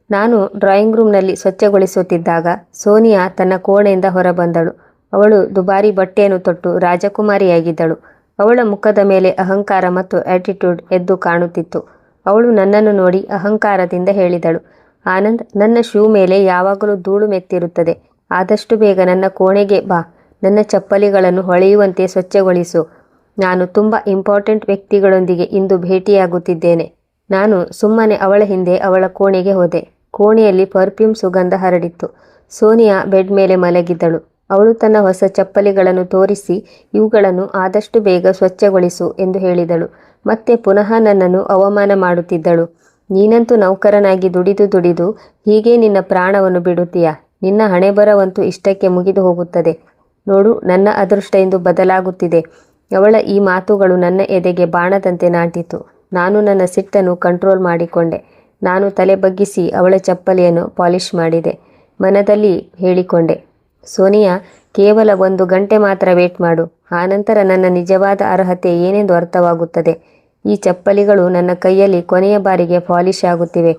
ನಾನು ಡ್ರಾಯಿಂಗ್ ರೂಮ್ನಲ್ಲಿ ಸ್ವಚ್ಛಗೊಳಿಸುತ್ತಿದ್ದಾಗ ಸೋನಿಯಾ ತನ್ನ ಕೋಣೆಯಿಂದ ಹೊರಬಂದಳು. ಅವಳು ದುಬಾರಿ ಬಟ್ಟೆಯನ್ನು ತೊಟ್ಟು ರಾಜಕುಮಾರಿಯಾಗಿದ್ದಳು. ಅವಳ ಮುಖದ ಮೇಲೆ ಅಹಂಕಾರ ಮತ್ತು ಆಟಿಟ್ಯೂಡ್ ಎದ್ದು ಕಾಣುತ್ತಿತ್ತು. ಅವಳು ನನ್ನನ್ನು ನೋಡಿ ಅಹಂಕಾರದಿಂದ ಹೇಳಿದಳು, ಆನಂದ್, ನನ್ನ ಶೂ ಮೇಲೆ ಯಾವಾಗಲೂ ಧೂಳು ಮೆತ್ತಿರುತ್ತದೆ. ಆದಷ್ಟು ಬೇಗ ನನ್ನ ಕೋಣೆಗೆ ಬಾ. ನನ್ನ ಚಪ್ಪಲಿಗಳನ್ನು ಹೊಳೆಯುವಂತೆ ಸ್ವಚ್ಛಗೊಳಿಸು. ನಾನು ತುಂಬ ಇಂಪಾರ್ಟೆಂಟ್ ವ್ಯಕ್ತಿಗಳೊಂದಿಗೆ ಇಂದು ಭೇಟಿಯಾಗುತ್ತಿದ್ದೇನೆ. ನಾನು ಸುಮ್ಮನೆ ಅವಳ ಹಿಂದೆ ಅವಳ ಕೋಣೆಗೆ ಹೋದೆ. ಕೋಣೆಯಲ್ಲಿ ಪರ್ಫ್ಯೂಮ್ ಸುಗಂಧ ಹರಡಿತ್ತು. ಸೋನಿಯಾ ಬೆಡ್ ಮೇಲೆ ಮಲಗಿದ್ದಳು. ಅವಳು ತನ್ನ ಹೊಸ ಚಪ್ಪಲಿಗಳನ್ನು ತೋರಿಸಿ, ಇವುಗಳನ್ನು ಆದಷ್ಟು ಬೇಗ ಸ್ವಚ್ಛಗೊಳಿಸು ಎಂದು ಹೇಳಿದಳು. ಮತ್ತೆ ಪುನಃ ನನ್ನನ್ನು ಅವಮಾನ ಮಾಡುತ್ತಿದ್ದಳು. ನೀನಂತೂ ನೌಕರನಾಗಿ ದುಡಿದು ಹೀಗೆ ನಿನ್ನ ಪ್ರಾಣವನ್ನು ಬಿಡುತ್ತೀಯಾ? ನಿನ್ನ ಹಣೆಬರವಂತೂ ಇಷ್ಟಕ್ಕೆ ಮುಗಿದು ಹೋಗುತ್ತದೆ. ನೋಡು, ನನ್ನ ಅದೃಷ್ಟ ಇಂದು ಬದಲಾಗುತ್ತಿದೆ. ಅವಳ ಈ ಮಾತುಗಳು ನನ್ನ ಎದೆಗೆ ಬಾಣದಂತೆ ನಾಟಿತು. ನಾನು ನನ್ನ ಸಿಟ್ಟನ್ನು ಕಂಟ್ರೋಲ್ ಮಾಡಿಕೊಂಡೆ. ನಾನು ತಲೆ ಬಗ್ಗಿಸಿ ಅವಳ ಚಪ್ಪಲಿಯನ್ನು ಪಾಲಿಷ್ ಮಾಡಿದೆ. ಮನದಲ್ಲಿ ಹೇಳಿಕೊಂಡೆ, ಸೋನಿಯಾ, ಕೇವಲ 1 ಗಂಟೆ ಮಾತ್ರ ವೇಟ್ ಮಾಡು. ಆನಂತರ ನನ್ನ ನಿಜವಾದ ಅರ್ಹತೆ ಏನೆಂದು ಅರ್ಥವಾಗುತ್ತದೆ. ಈ ಚಪ್ಪಲಿಗಳು ನನ್ನ ಕೈಯಲ್ಲಿ ಕೊನೆಯ ಬಾರಿಗೆ ಪಾಲಿಷ್ ಆಗುತ್ತಿವೆ.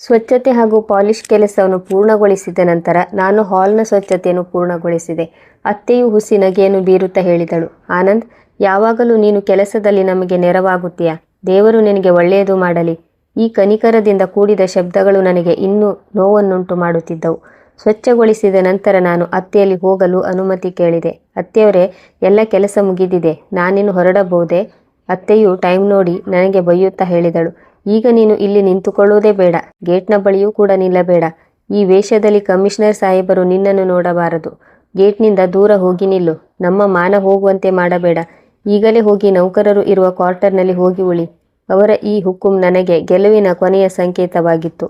ಸ್ವಚ್ಛತೆ ಹಾಗೂ ಪಾಲಿಷ್ ಕೆಲಸವನ್ನು ಪೂರ್ಣಗೊಳಿಸಿದ ನಂತರ ನಾನು ಹಾಲ್ನ ಸ್ವಚ್ಛತೆಯನ್ನು ಪೂರ್ಣಗೊಳಿಸಿದೆ. ಅತ್ತೆಯು ಹುಸಿ ನಗೆಯನ್ನು ಬೀರುತ್ತಾ ಹೇಳಿದಳು, ಆನಂದ್, ಯಾವಾಗಲೂ ನೀನು ಕೆಲಸದಲ್ಲಿ ನಮಗೆ ನೆರವಾಗುತ್ತೀಯಾ? ದೇವರು ನಿನಗೆ ಒಳ್ಳೆಯದು ಮಾಡಲಿ. ಈ ಕನಿಕರದಿಂದ ಕೂಡಿದ ಶಬ್ದಗಳು ನನಗೆ ಇನ್ನೂ ನೋವನ್ನುಂಟು ಮಾಡುತ್ತಿದ್ದವು. ಸ್ವಚ್ಛಗೊಳಿಸಿದ ನಂತರ ನಾನು ಅತ್ತೆಯಲ್ಲಿ ಹೋಗಲು ಅನುಮತಿ ಕೇಳಿದೆ. ಅತ್ತೆಯವರೇ, ಎಲ್ಲ ಕೆಲಸ ಮುಗಿದಿದೆ, ನಾನಿನ್ನು ಹೊರಡಬಹುದೇ? ಅತ್ತೆಯು ಟೈಮ್ ನೋಡಿ ನನಗೆ ಬೈಯುತ್ತಾ ಹೇಳಿದಳು, ಈಗ ನೀನು ಇಲ್ಲಿ ನಿಂತುಕೊಳ್ಳುವುದೇ ಬೇಡ. ಗೇಟ್ನ ಬಳಿಯೂ ಕೂಡ ನಿಲ್ಲಬೇಡ. ಈ ವೇಷದಲ್ಲಿ ಕಮಿಷನರ್ ಸಾಹೇಬರು ನಿನ್ನನ್ನು ನೋಡಬಾರದು. ಗೇಟ್ನಿಂದ ದೂರ ಹೋಗಿ ನಿಲ್ಲು. ನಮ್ಮ ಮಾನ ಹೋಗುವಂತೆ ಮಾಡಬೇಡ. ಈಗಲೇ ಹೋಗಿ ನೌಕರರು ಇರುವ ಕ್ವಾರ್ಟರ್ನಲ್ಲಿ ಹೋಗಿ ಉಳಿ. ಅವರ ಈ ಹುಕುಂ ನನಗೆ ಗೆಲುವಿನ ಕೊನೆಯ ಸಂಕೇತವಾಗಿತ್ತು.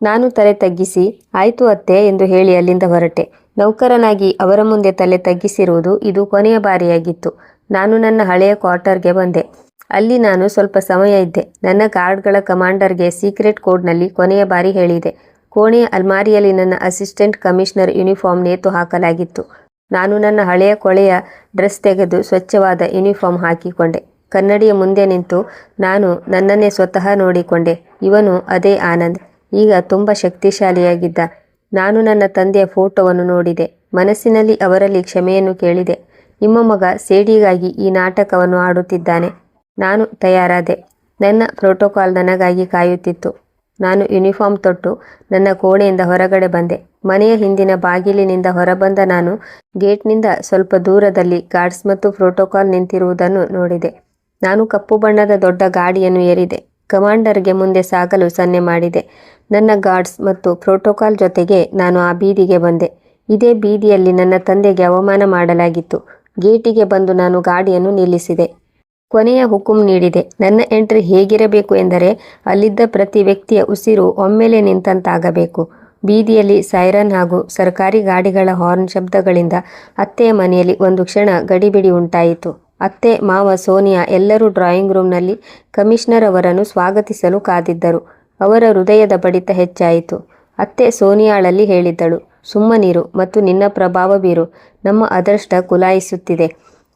ನಾನು ತಲೆ ತಗ್ಗಿಸಿ, ಆಯ್ತು ಅತ್ತೆ ಎಂದು ಹೇಳಿ ಅಲ್ಲಿಂದ ಹೊರಟೆ. ನೌಕರನಾಗಿ ಅವರ ಮುಂದೆ ತಲೆ ತಗ್ಗಿಸಿರುವುದು ಇದು ಕೊನೆಯ ಬಾರಿಯಾಗಿತ್ತು. ನಾನು ನನ್ನ ಹಳೆಯ ಕ್ವಾರ್ಟರ್ಗೆ ಬಂದೆ. ಅಲ್ಲಿ ನಾನು ಸ್ವಲ್ಪ ಸಮಯ ಇದ್ದೆ. ನನ್ನ ಗಾರ್ಡ್ಗಳ ಕಮಾಂಡರ್ಗೆ ಸೀಕ್ರೆಟ್ ಕೋಡ್ನಲ್ಲಿ ಕೊನೆಯ ಬಾರಿ ಹೇಳಿದೆ. ಕೋಣೆಯ ಅಲ್ಮಾರಿಯಲ್ಲಿ ನನ್ನ ಅಸಿಸ್ಟೆಂಟ್ ಕಮಿಷನರ್ ಯೂನಿಫಾರ್ಮ್ ನೇತು ಹಾಕಲಾಗಿತ್ತು. ನಾನು ನನ್ನ ಹಳೆಯ ಕೊಳೆಯ ಡ್ರೆಸ್ ತೆಗೆದು ಸ್ವಚ್ಛವಾದ ಯೂನಿಫಾರ್ಮ್ ಹಾಕಿಕೊಂಡೆ. ಕನ್ನಡಿಯ ಮುಂದೆ ನಿಂತು ನಾನು ನನ್ನನ್ನೇ ಸ್ವತಃ ನೋಡಿಕೊಂಡೆ. ಇವನು ಅದೇ ಆನಂದ್, ಈಗ ತುಂಬ ಶಕ್ತಿಶಾಲಿಯಾಗಿದ್ದ. ನಾನು ನನ್ನ ತಂದೆಯ ಫೋಟೋವನ್ನು ನೋಡಿದೆ. ಮನಸ್ಸಿನಲ್ಲಿ ಅವರಲ್ಲಿ ಕ್ಷಮೆಯನ್ನು ಕೇಳಿದೆ. ನಿಮ್ಮ ಮಗ ಸೇಡಿಗಾಗಿ ಈ ನಾಟಕವನ್ನು ಆಡುತ್ತಿದ್ದಾನೆ. ನಾನು ತಯಾರಾದೆ. ನನ್ನ ಪ್ರೋಟೋಕಾಲ್ ನನಗಾಗಿ ಕಾಯುತ್ತಿತ್ತು. ನಾನು ಯೂನಿಫಾರ್ಮ್ ತೊಟ್ಟು ನನ್ನ ಕೋಣೆಯಿಂದ ಹೊರಗಡೆ ಬಂದೆ. ಮನೆಯ ಹಿಂದಿನ ಬಾಗಿಲಿನಿಂದ ಹೊರಬಂದ ನಾನು ಗೇಟ್ನಿಂದ ಸ್ವಲ್ಪ ದೂರದಲ್ಲಿ ಗಾರ್ಡ್ಸ್ ಮತ್ತು ಪ್ರೋಟೋಕಾಲ್ ನಿಂತಿರುವುದನ್ನು ನೋಡಿದೆ. ನಾನು ಕಪ್ಪು ಬಣ್ಣದ ದೊಡ್ಡ ಗಾಡಿಯನ್ನು ಏರಿದೆ. ಕಮಾಂಡರ್ಗೆ ಮುಂದೆ ಸಾಗಲು ಸನ್ನೆ ಮಾಡಿದೆ. ನನ್ನ ಗಾರ್ಡ್ಸ್ ಮತ್ತು ಪ್ರೋಟೋಕಾಲ್ ಜೊತೆಗೆ ನಾನು ಆ ಬೀದಿಗೆ ಬಂದೆ. ಇದೇ ಬೀದಿಯಲ್ಲಿ ನನ್ನ ತಂದೆಗೆ ಅವಮಾನ ಮಾಡಲಾಗಿತ್ತು. ಗೇಟಿಗೆ ಬಂದು ನಾನು ಗಾಡಿಯನ್ನು ನಿಲ್ಲಿಸಿದೆ. ಕೊನೆಯ ಹುಕುಂ ನೀಡಿದೆ. ನನ್ನ ಎಂಟ್ರಿ ಹೇಗಿರಬೇಕು ಎಂದರೆ ಅಲ್ಲಿದ್ದ ಪ್ರತಿ ವ್ಯಕ್ತಿಯ ಉಸಿರು ಒಮ್ಮೆಲೆ ನಿಂತಂತಾಗಬೇಕು. ಬೀದಿಯಲ್ಲಿ ಸೈರನ್ ಹಾಗೂ ಸರ್ಕಾರಿ ಗಾಡಿಗಳ ಹಾರ್ನ್ ಶಬ್ದಗಳಿಂದ ಅತ್ತೆಯ ಮನೆಯಲ್ಲಿ ಒಂದು ಕ್ಷಣ ಗಡಿಬಿಡಿ ಉಂಟಾಯಿತು. ಅತ್ತೆ, ಮಾವ, ಸೋನಿಯಾ ಎಲ್ಲರೂ ಡ್ರಾಯಿಂಗ್ ರೂಮ್ನಲ್ಲಿ ಕಮಿಷನರ್ ಅವರನ್ನು ಸ್ವಾಗತಿಸಲು ಕಾದಿದ್ದರು. ಅವರ ಹೃದಯದ ಬಡಿತ ಹೆಚ್ಚಾಯಿತು. ಅತ್ತೆ ಸೋನಿಯಾಳಲ್ಲಿ ಹೇಳಿದ್ದಳು, ಸುಮ್ಮನಿರು ಮತ್ತು ನಿನ್ನ ಪ್ರಭಾವ ಬೀರು. ನಮ್ಮ ಅದೃಷ್ಟ ಕುಲಾಯಿಸುತ್ತಿದೆ.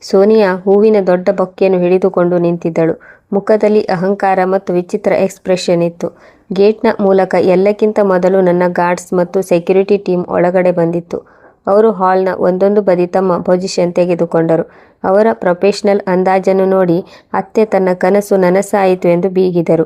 ಸೋನಿಯಾ ಹೂವಿನ ದೊಡ್ಡ ಬೊಕ್ಕೆಯನ್ನು ಹಿಡಿದುಕೊಂಡು ನಿಂತಿದ್ದಳು. ಮುಖದಲ್ಲಿ ಅಹಂಕಾರ ಮತ್ತು ವಿಚಿತ್ರ ಎಕ್ಸ್ಪ್ರೆಷನ್ ಇತ್ತು. ಗೇಟ್ನ ಮೂಲಕ ಎಲ್ಲಕ್ಕಿಂತ ಮೊದಲು ನನ್ನ ಗಾರ್ಡ್ಸ್ ಮತ್ತು ಸೆಕ್ಯೂರಿಟಿ ಟೀಮ್ ಒಳಗಡೆ ಬಂದಿತ್ತು. ಅವರು ಹಾಲ್ನ ಒಂದೊಂದು ಬದಿ ತಮ್ಮ ಪೊಸಿಷನ್ ತೆಗೆದುಕೊಂಡರು. ಅವರ ಪ್ರೊಫೆಷನಲ್ ಅಂದಾಜನ್ನು ನೋಡಿ ಅತ್ತೆ ತನ್ನ ಕನಸು ನನಸಾಯಿತು ಎಂದು ಬೀಗಿದರು.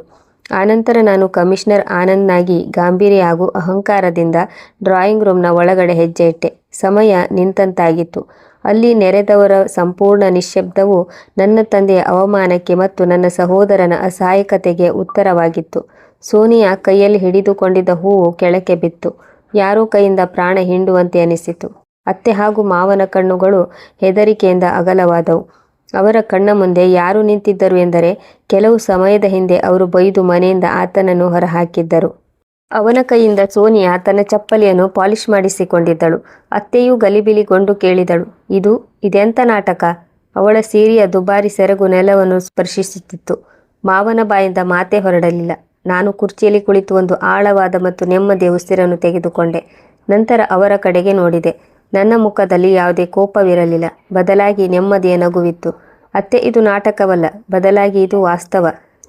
ಆನಂತರ ನಾನು ಕಮಿಷನರ್ ಆನಂದ್ನಾಗಿ ಗಾಂಭೀರ್ಯ ಹಾಗೂ ಅಹಂಕಾರದಿಂದ ಡ್ರಾಯಿಂಗ್ ರೂಮ್ನ ಒಳಗಡೆ ಹೆಜ್ಜೆ ಇಟ್ಟೆ. ಸಮಯ ನಿಂತಂತಾಗಿತ್ತು. ಅಲ್ಲಿ ನೆರೆದವರ ಸಂಪೂರ್ಣ ನಿಶ್ಶಬ್ದವು ನನ್ನ ತಂದೆಯ ಅವಮಾನಕ್ಕೆ ಮತ್ತು ನನ್ನ ಸಹೋದರನ ಅಸಹಾಯಕತೆಗೆ ಉತ್ತರವಾಗಿತ್ತು. ಸೋನಿಯಾ ಕೈಯಲ್ಲಿ ಹಿಡಿದುಕೊಂಡಿದ್ದ ಹೂವು ಕೆಳಕ್ಕೆ ಬಿತ್ತು. ಯಾರೋ ಕೈಯಿಂದ ಪ್ರಾಣ ಹಿಂಡುವಂತೆ ಅನಿಸಿತು. ಅತ್ತೆ ಹಾಗೂ ಮಾವನ ಕಣ್ಣುಗಳು ಹೆದರಿಕೆಯಿಂದ ಅಗಲವಾದವು. ಅವರ ಕಣ್ಣ ಮುಂದೆ ಯಾರು ನಿಂತಿದ್ದರು ಎಂದರೆ ಕೆಲವು ಸಮಯದ ಹಿಂದೆ ಅವರು ಬೈದು ಮನೆಯಿಂದ ಆತನನ್ನು ಹೊರಹಾಕಿದ್ದರು. ಅವನ ಕೈಯಿಂದ ಸೋನಿಯಾ ತನ್ನ ಚಪ್ಪಲಿಯನ್ನು ಪಾಲಿಷ್ ಮಾಡಿಸಿಕೊಂಡಿದ್ದಳು. ಅತ್ತೆಯೂ ಗಲಿಬಿಲಿಗೊಂಡು ಕೇಳಿದಳು, ಇದೆಂಥ ನಾಟಕ? ಅವಳ ಸೀರೆಯ ದುಬಾರಿ ಸೆರಗು ನೆಲವನ್ನು ಸ್ಪರ್ಶಿಸುತ್ತಿತ್ತು. ಮಾವನ ಬಾಯಿಂದ ಮಾತೇ ಹೊರಡಲಿಲ್ಲ. ನಾನು ಕುರ್ಚಿಯಲ್ಲಿ ಕುಳಿತು ಒಂದು ಆಳವಾದ ಮತ್ತು ನೆಮ್ಮದಿಯ ಉಸಿರನ್ನು ತೆಗೆದುಕೊಂಡೆ. ನಂತರ ಅವರ ಕಡೆಗೆ ನೋಡಿದೆ. ನನ್ನ ಮುಖದಲ್ಲಿ ಯಾವುದೇ ಕೋಪವಿರಲಿಲ್ಲ, ಬದಲಾಗಿ ನೆಮ್ಮದಿಯ ನಗುವಿತ್ತು. ಅತ್ತೆ, ಇದು ನಾಟಕವಲ್ಲ, ಬದಲಾಗಿ ಇದು ವಾಸ್ತವ.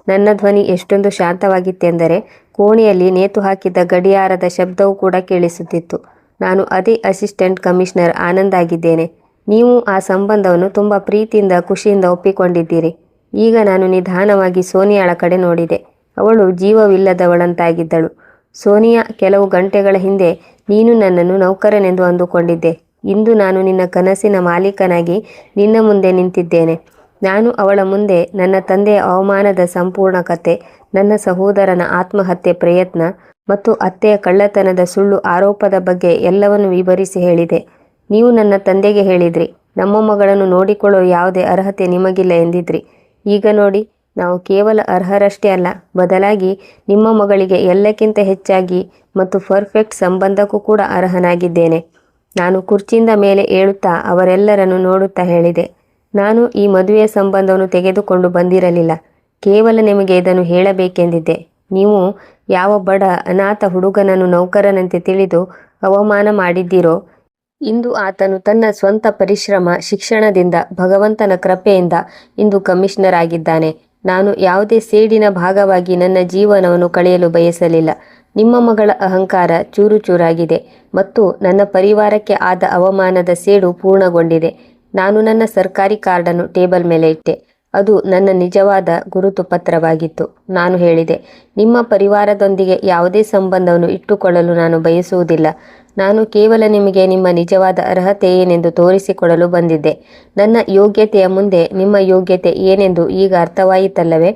ನನ್ನ ಧ್ವನಿ ಎಷ್ಟೊಂದು ಶಾಂತವಾಗಿತ್ತೆಂದರೆ ಕೋಣೆಯಲ್ಲಿ ನೇತು ಹಾಕಿದ್ದ ಗಡಿಯಾರದ ಶಬ್ದವೂ ಕೂಡ ಕೇಳಿಸುತ್ತಿತ್ತು. ನಾನು ಅದೇ ಅಸಿಸ್ಟೆಂಟ್ ಕಮಿಷನರ್ ಆನಂದ್ ಆಗಿದ್ದೇನೆ. ನೀವು ಆ ಸಂಬಂಧವನ್ನು ತುಂಬ ಪ್ರೀತಿಯಿಂದ ಖುಷಿಯಿಂದ ಒಪ್ಪಿಕೊಂಡಿದ್ದೀರಿ. ಈಗ ನಾನು ನಿಧಾನವಾಗಿ ಸೋನಿಯಾಳ ಕಡೆ ನೋಡಿದೆ. ಅವಳು ಜೀವವಿಲ್ಲದವಳಂತಾಗಿದ್ದಳು. ಸೋನಿಯಾ, ಕೆಲವು ಗಂಟೆಗಳ ಹಿಂದೆ ನೀನು ನನ್ನನ್ನು ನೌಕರನೆಂದು ಅಂದುಕೊಂಡಿದ್ದೆ. ಇಂದು ನಾನು ನಿನ್ನ ಕನಸಿನ ಮಾಲೀಕನಾಗಿ ನಿನ್ನ ಮುಂದೆ ನಿಂತಿದ್ದೇನೆ. ನಾನು ಅವಳ ಮುಂದೆ ನನ್ನ ತಂದೆಯ ಅವಮಾನದ ಸಂಪೂರ್ಣ ಕತೆ, ನನ್ನ ಸಹೋದರನ ಆತ್ಮಹತ್ಯೆ ಪ್ರಯತ್ನ ಮತ್ತು ಅತ್ತೆಯ ಕಳ್ಳತನದ ಸುಳ್ಳು ಆರೋಪದ ಬಗ್ಗೆ ಎಲ್ಲವನ್ನು ವಿವರಿಸಿ ಹೇಳಿದೆ. ನೀವು ನನ್ನ ತಂದೆಗೆ ಹೇಳಿದ್ರಿ, ನಮ್ಮ ಮಗಳನ್ನು ನೋಡಿಕೊಳ್ಳುವ ಯಾವುದೇ ಅರ್ಹತೆ ನಿಮಗಿಲ್ಲ ಎಂದಿದ್ರಿ. ಈಗ ನೋಡಿ, ನಾವು ಕೇವಲ ಅರ್ಹರಷ್ಟೇ ಅಲ್ಲ, ಬದಲಾಗಿ ನಿಮ್ಮ ಮಗಳಿಗೆ ಎಲ್ಲಕ್ಕಿಂತ ಹೆಚ್ಚಾಗಿ ಮತ್ತು ಪರ್ಫೆಕ್ಟ್ ಸಂಬಂಧಕ್ಕೂ ಕೂಡ ಅರ್ಹನಾಗಿದ್ದೇನೆ. ನಾನು ಕುರ್ಚಿಯಿಂದ ಮೇಲೆ ಏಳುತ್ತಾ ಅವರೆಲ್ಲರನ್ನು ನೋಡುತ್ತಾ ಹೇಳಿದೆ, ನಾನು ಈ ಮದುವೆಯ ಸಂಬಂಧವನ್ನು ತೆಗೆದುಕೊಂಡು ಬಂದಿರಲಿಲ್ಲ. ಕೇವಲ ನಿಮಗೆ ಇದನ್ನು ಹೇಳಬೇಕೆಂದಿದ್ದೆ. ನೀವು ಯಾವ ಬಡ ಅನಾಥ ಹುಡುಗನನ್ನು ನೌಕರನಂತೆ ತಿಳಿದು ಅವಮಾನ ಮಾಡಿದ್ದೀರೋ, ಇಂದು ಆತನು ತನ್ನ ಸ್ವಂತ ಪರಿಶ್ರಮ, ಶಿಕ್ಷಣದಿಂದ, ಭಗವಂತನ ಕೃಪೆಯಿಂದ ಇಂದು ಕಮಿಷನರ್ ಆಗಿದ್ದಾನೆ. ನಾನು ಯಾವುದೇ ಸೇಡಿನ ಭಾಗವಾಗಿ ನನ್ನ ಜೀವನವನ್ನು ಕಳೆಯಲು ಬಯಸಲಿಲ್ಲ. ನಿಮ್ಮ ಮಗಳ ಅಹಂಕಾರ ಚೂರು ಚೂರಾಗಿದೆ ಮತ್ತು ನನ್ನ ಪರಿವಾರಕ್ಕೆ ಆದ ಅವಮಾನದ ಸೇಡು ಪೂರ್ಣಗೊಂಡಿದೆ. ನಾನು ನನ್ನ ಸರ್ಕಾರಿ ಕಾರ್ಡನ್ನು ಟೇಬಲ್ ಮೇಲೆ ಇಟ್ಟೆ. ಅದು ನನ್ನ ನಿಜವಾದ ಗುರುತು ಪತ್ರವಾಗಿತ್ತು. ನಾನು ಹೇಳಿದೆ, ನಿಮ್ಮ ಪರಿವಾರದೊಂದಿಗೆ ಯಾವುದೇ ಸಂಬಂಧವನ್ನು ಇಟ್ಟುಕೊಳ್ಳಲು ನಾನು ಬಯಸುವುದಿಲ್ಲ. ನಾನು ಕೇವಲ ನಿಮಗೆ ನಿಮ್ಮ ನಿಜವಾದ ಅರ್ಹತೆ ಏನೆಂದು ತೋರಿಸಿಕೊಡಲು ಬಂದಿದ್ದೆ. ನನ್ನ ಯೋಗ್ಯತೆಯ ಮುಂದೆ ನಿಮ್ಮ ಯೋಗ್ಯತೆ ಏನೆಂದು ಈಗ ಅರ್ಥವಾಯಿತಲ್ಲವೇ?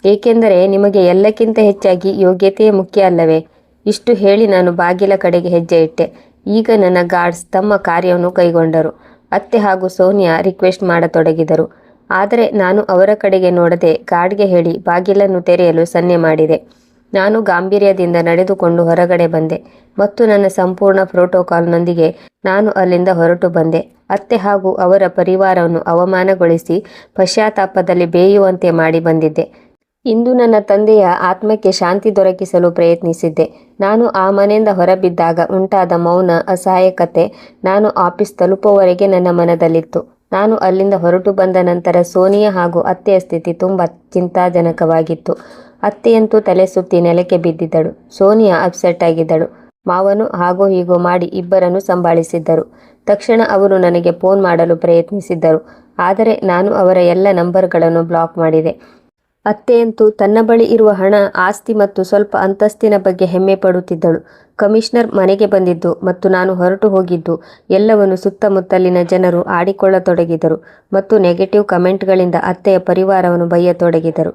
ಏಕೆಂದರೆ ನಿಮಗೆ ಎಲ್ಲಕ್ಕಿಂತ ಹೆಚ್ಚಾಗಿ ಯೋಗ್ಯತೆಯೇ ಮುಖ್ಯ ಅಲ್ಲವೇ? ಇಷ್ಟು ಹೇಳಿ ನಾನು ಬಾಗಿಲ ಕಡೆಗೆ ಹೆಜ್ಜೆ ಇಟ್ಟೆ. ಈಗ ನನ್ನ ಗಾರ್ಡ್ಸ್ ತಮ್ಮ ಕಾರ್ಯವನ್ನು ಕೈಗೊಂಡರು. ಅತ್ತೆ ಹಾಗೂ ಸೋನಿಯಾ ರಿಕ್ವೆಸ್ಟ್ ಮಾಡತೊಡಗಿದರು. ಆದರೆ ನಾನು ಅವರ ಕಡೆಗೆ ನೋಡದೆ ಗಾರ್ಡ್ಗೆ ಹೇಳಿ ಬಾಗಿಲನ್ನು ತೆರೆಯಲು ಸನ್ನೆ ಮಾಡಿದೆ. ನಾನು ಗಾಂಭೀರ್ಯದಿಂದ ನಡೆದುಕೊಂಡು ಹೊರಗಡೆ ಬಂದೆ ಮತ್ತು ನನ್ನ ಸಂಪೂರ್ಣ ಪ್ರೋಟೋಕಾಲ್ನೊಂದಿಗೆ ನಾನು ಅಲ್ಲಿಂದ ಹೊರಟು ಬಂದೆ. ಅತ್ತೆ ಹಾಗೂ ಅವರ ಪರಿವಾರವನ್ನು ಅವಮಾನಗೊಳಿಸಿ ಪಶ್ಚಾತ್ತಾಪದಲ್ಲಿ ಬೇಯುವಂತೆ ಮಾಡಿ ಬಂದಿದ್ದೆ. ಇಂದು ನನ್ನ ತಂದೆಯ ಆತ್ಮಕ್ಕೆ ಶಾಂತಿ ದೊರಕಿಸಲು ಪ್ರಯತ್ನಿಸಿದ್ದೆ. ನಾನು ಆ ಮನೆಯಿಂದ ಹೊರಬಿದ್ದಾಗ ಉಂಟಾದ ಮೌನ, ಅಸಹಾಯಕತೆ ನಾನು ಆಫೀಸ್ ತಲುಪುವವರೆಗೆ ನನ್ನ ಮನದಲ್ಲಿತ್ತು. ನಾನು ಅಲ್ಲಿಂದ ಹೊರಟು ಬಂದ ನಂತರ ಸೋನಿಯಾ ಹಾಗೂ ಅತ್ತೆಯ ಸ್ಥಿತಿ ತುಂಬ ಚಿಂತಾಜನಕವಾಗಿತ್ತು. ಅತ್ತೆಯಂತೂ ತಲೆ ಸುತ್ತಿ ನೆಲಕ್ಕೆ ಬಿದ್ದಿದ್ದಳು. ಸೋನಿಯಾ ಅಪ್ಸೆಟ್ ಆಗಿದ್ದಳು. ಮಾವನು ಹಾಗೋ ಹೀಗೋ ಮಾಡಿ ಇಬ್ಬರನ್ನು ಸಂಭಾಳಿಸಿದ್ದರು. ತಕ್ಷಣ ಅವರು ನನಗೆ ಫೋನ್ ಮಾಡಲು ಪ್ರಯತ್ನಿಸಿದ್ದರು, ಆದರೆ ನಾನು ಅವರ ಎಲ್ಲ ನಂಬರ್ಗಳನ್ನು ಬ್ಲಾಕ್ ಮಾಡಿದೆ. ಅತ್ತೆಯಂತೂ ತನ್ನ ಬಳಿ ಇರುವ ಹಣ, ಆಸ್ತಿ ಮತ್ತು ಸ್ವಲ್ಪ ಅಂತಸ್ತಿನ ಬಗ್ಗೆ ಹೆಮ್ಮೆ ಪಡುತ್ತಿದ್ದಳು. ಕಮಿಷನರ್ ಮನೆಗೆ ಬಂದಿದ್ದು ಮತ್ತು ನಾನು ಹೊರಟು ಹೋಗಿದ್ದು ಎಲ್ಲವನ್ನು ಸುತ್ತಮುತ್ತಲಿನ ಜನರು ಆಡಿಕೊಳ್ಳತೊಡಗಿದರು ಮತ್ತು ನೆಗೆಟಿವ್ ಕಮೆಂಟ್ಗಳಿಂದ ಅತ್ತೆಯ ಪರಿವಾರವನ್ನು ಬೈಯತೊಡಗಿದರು.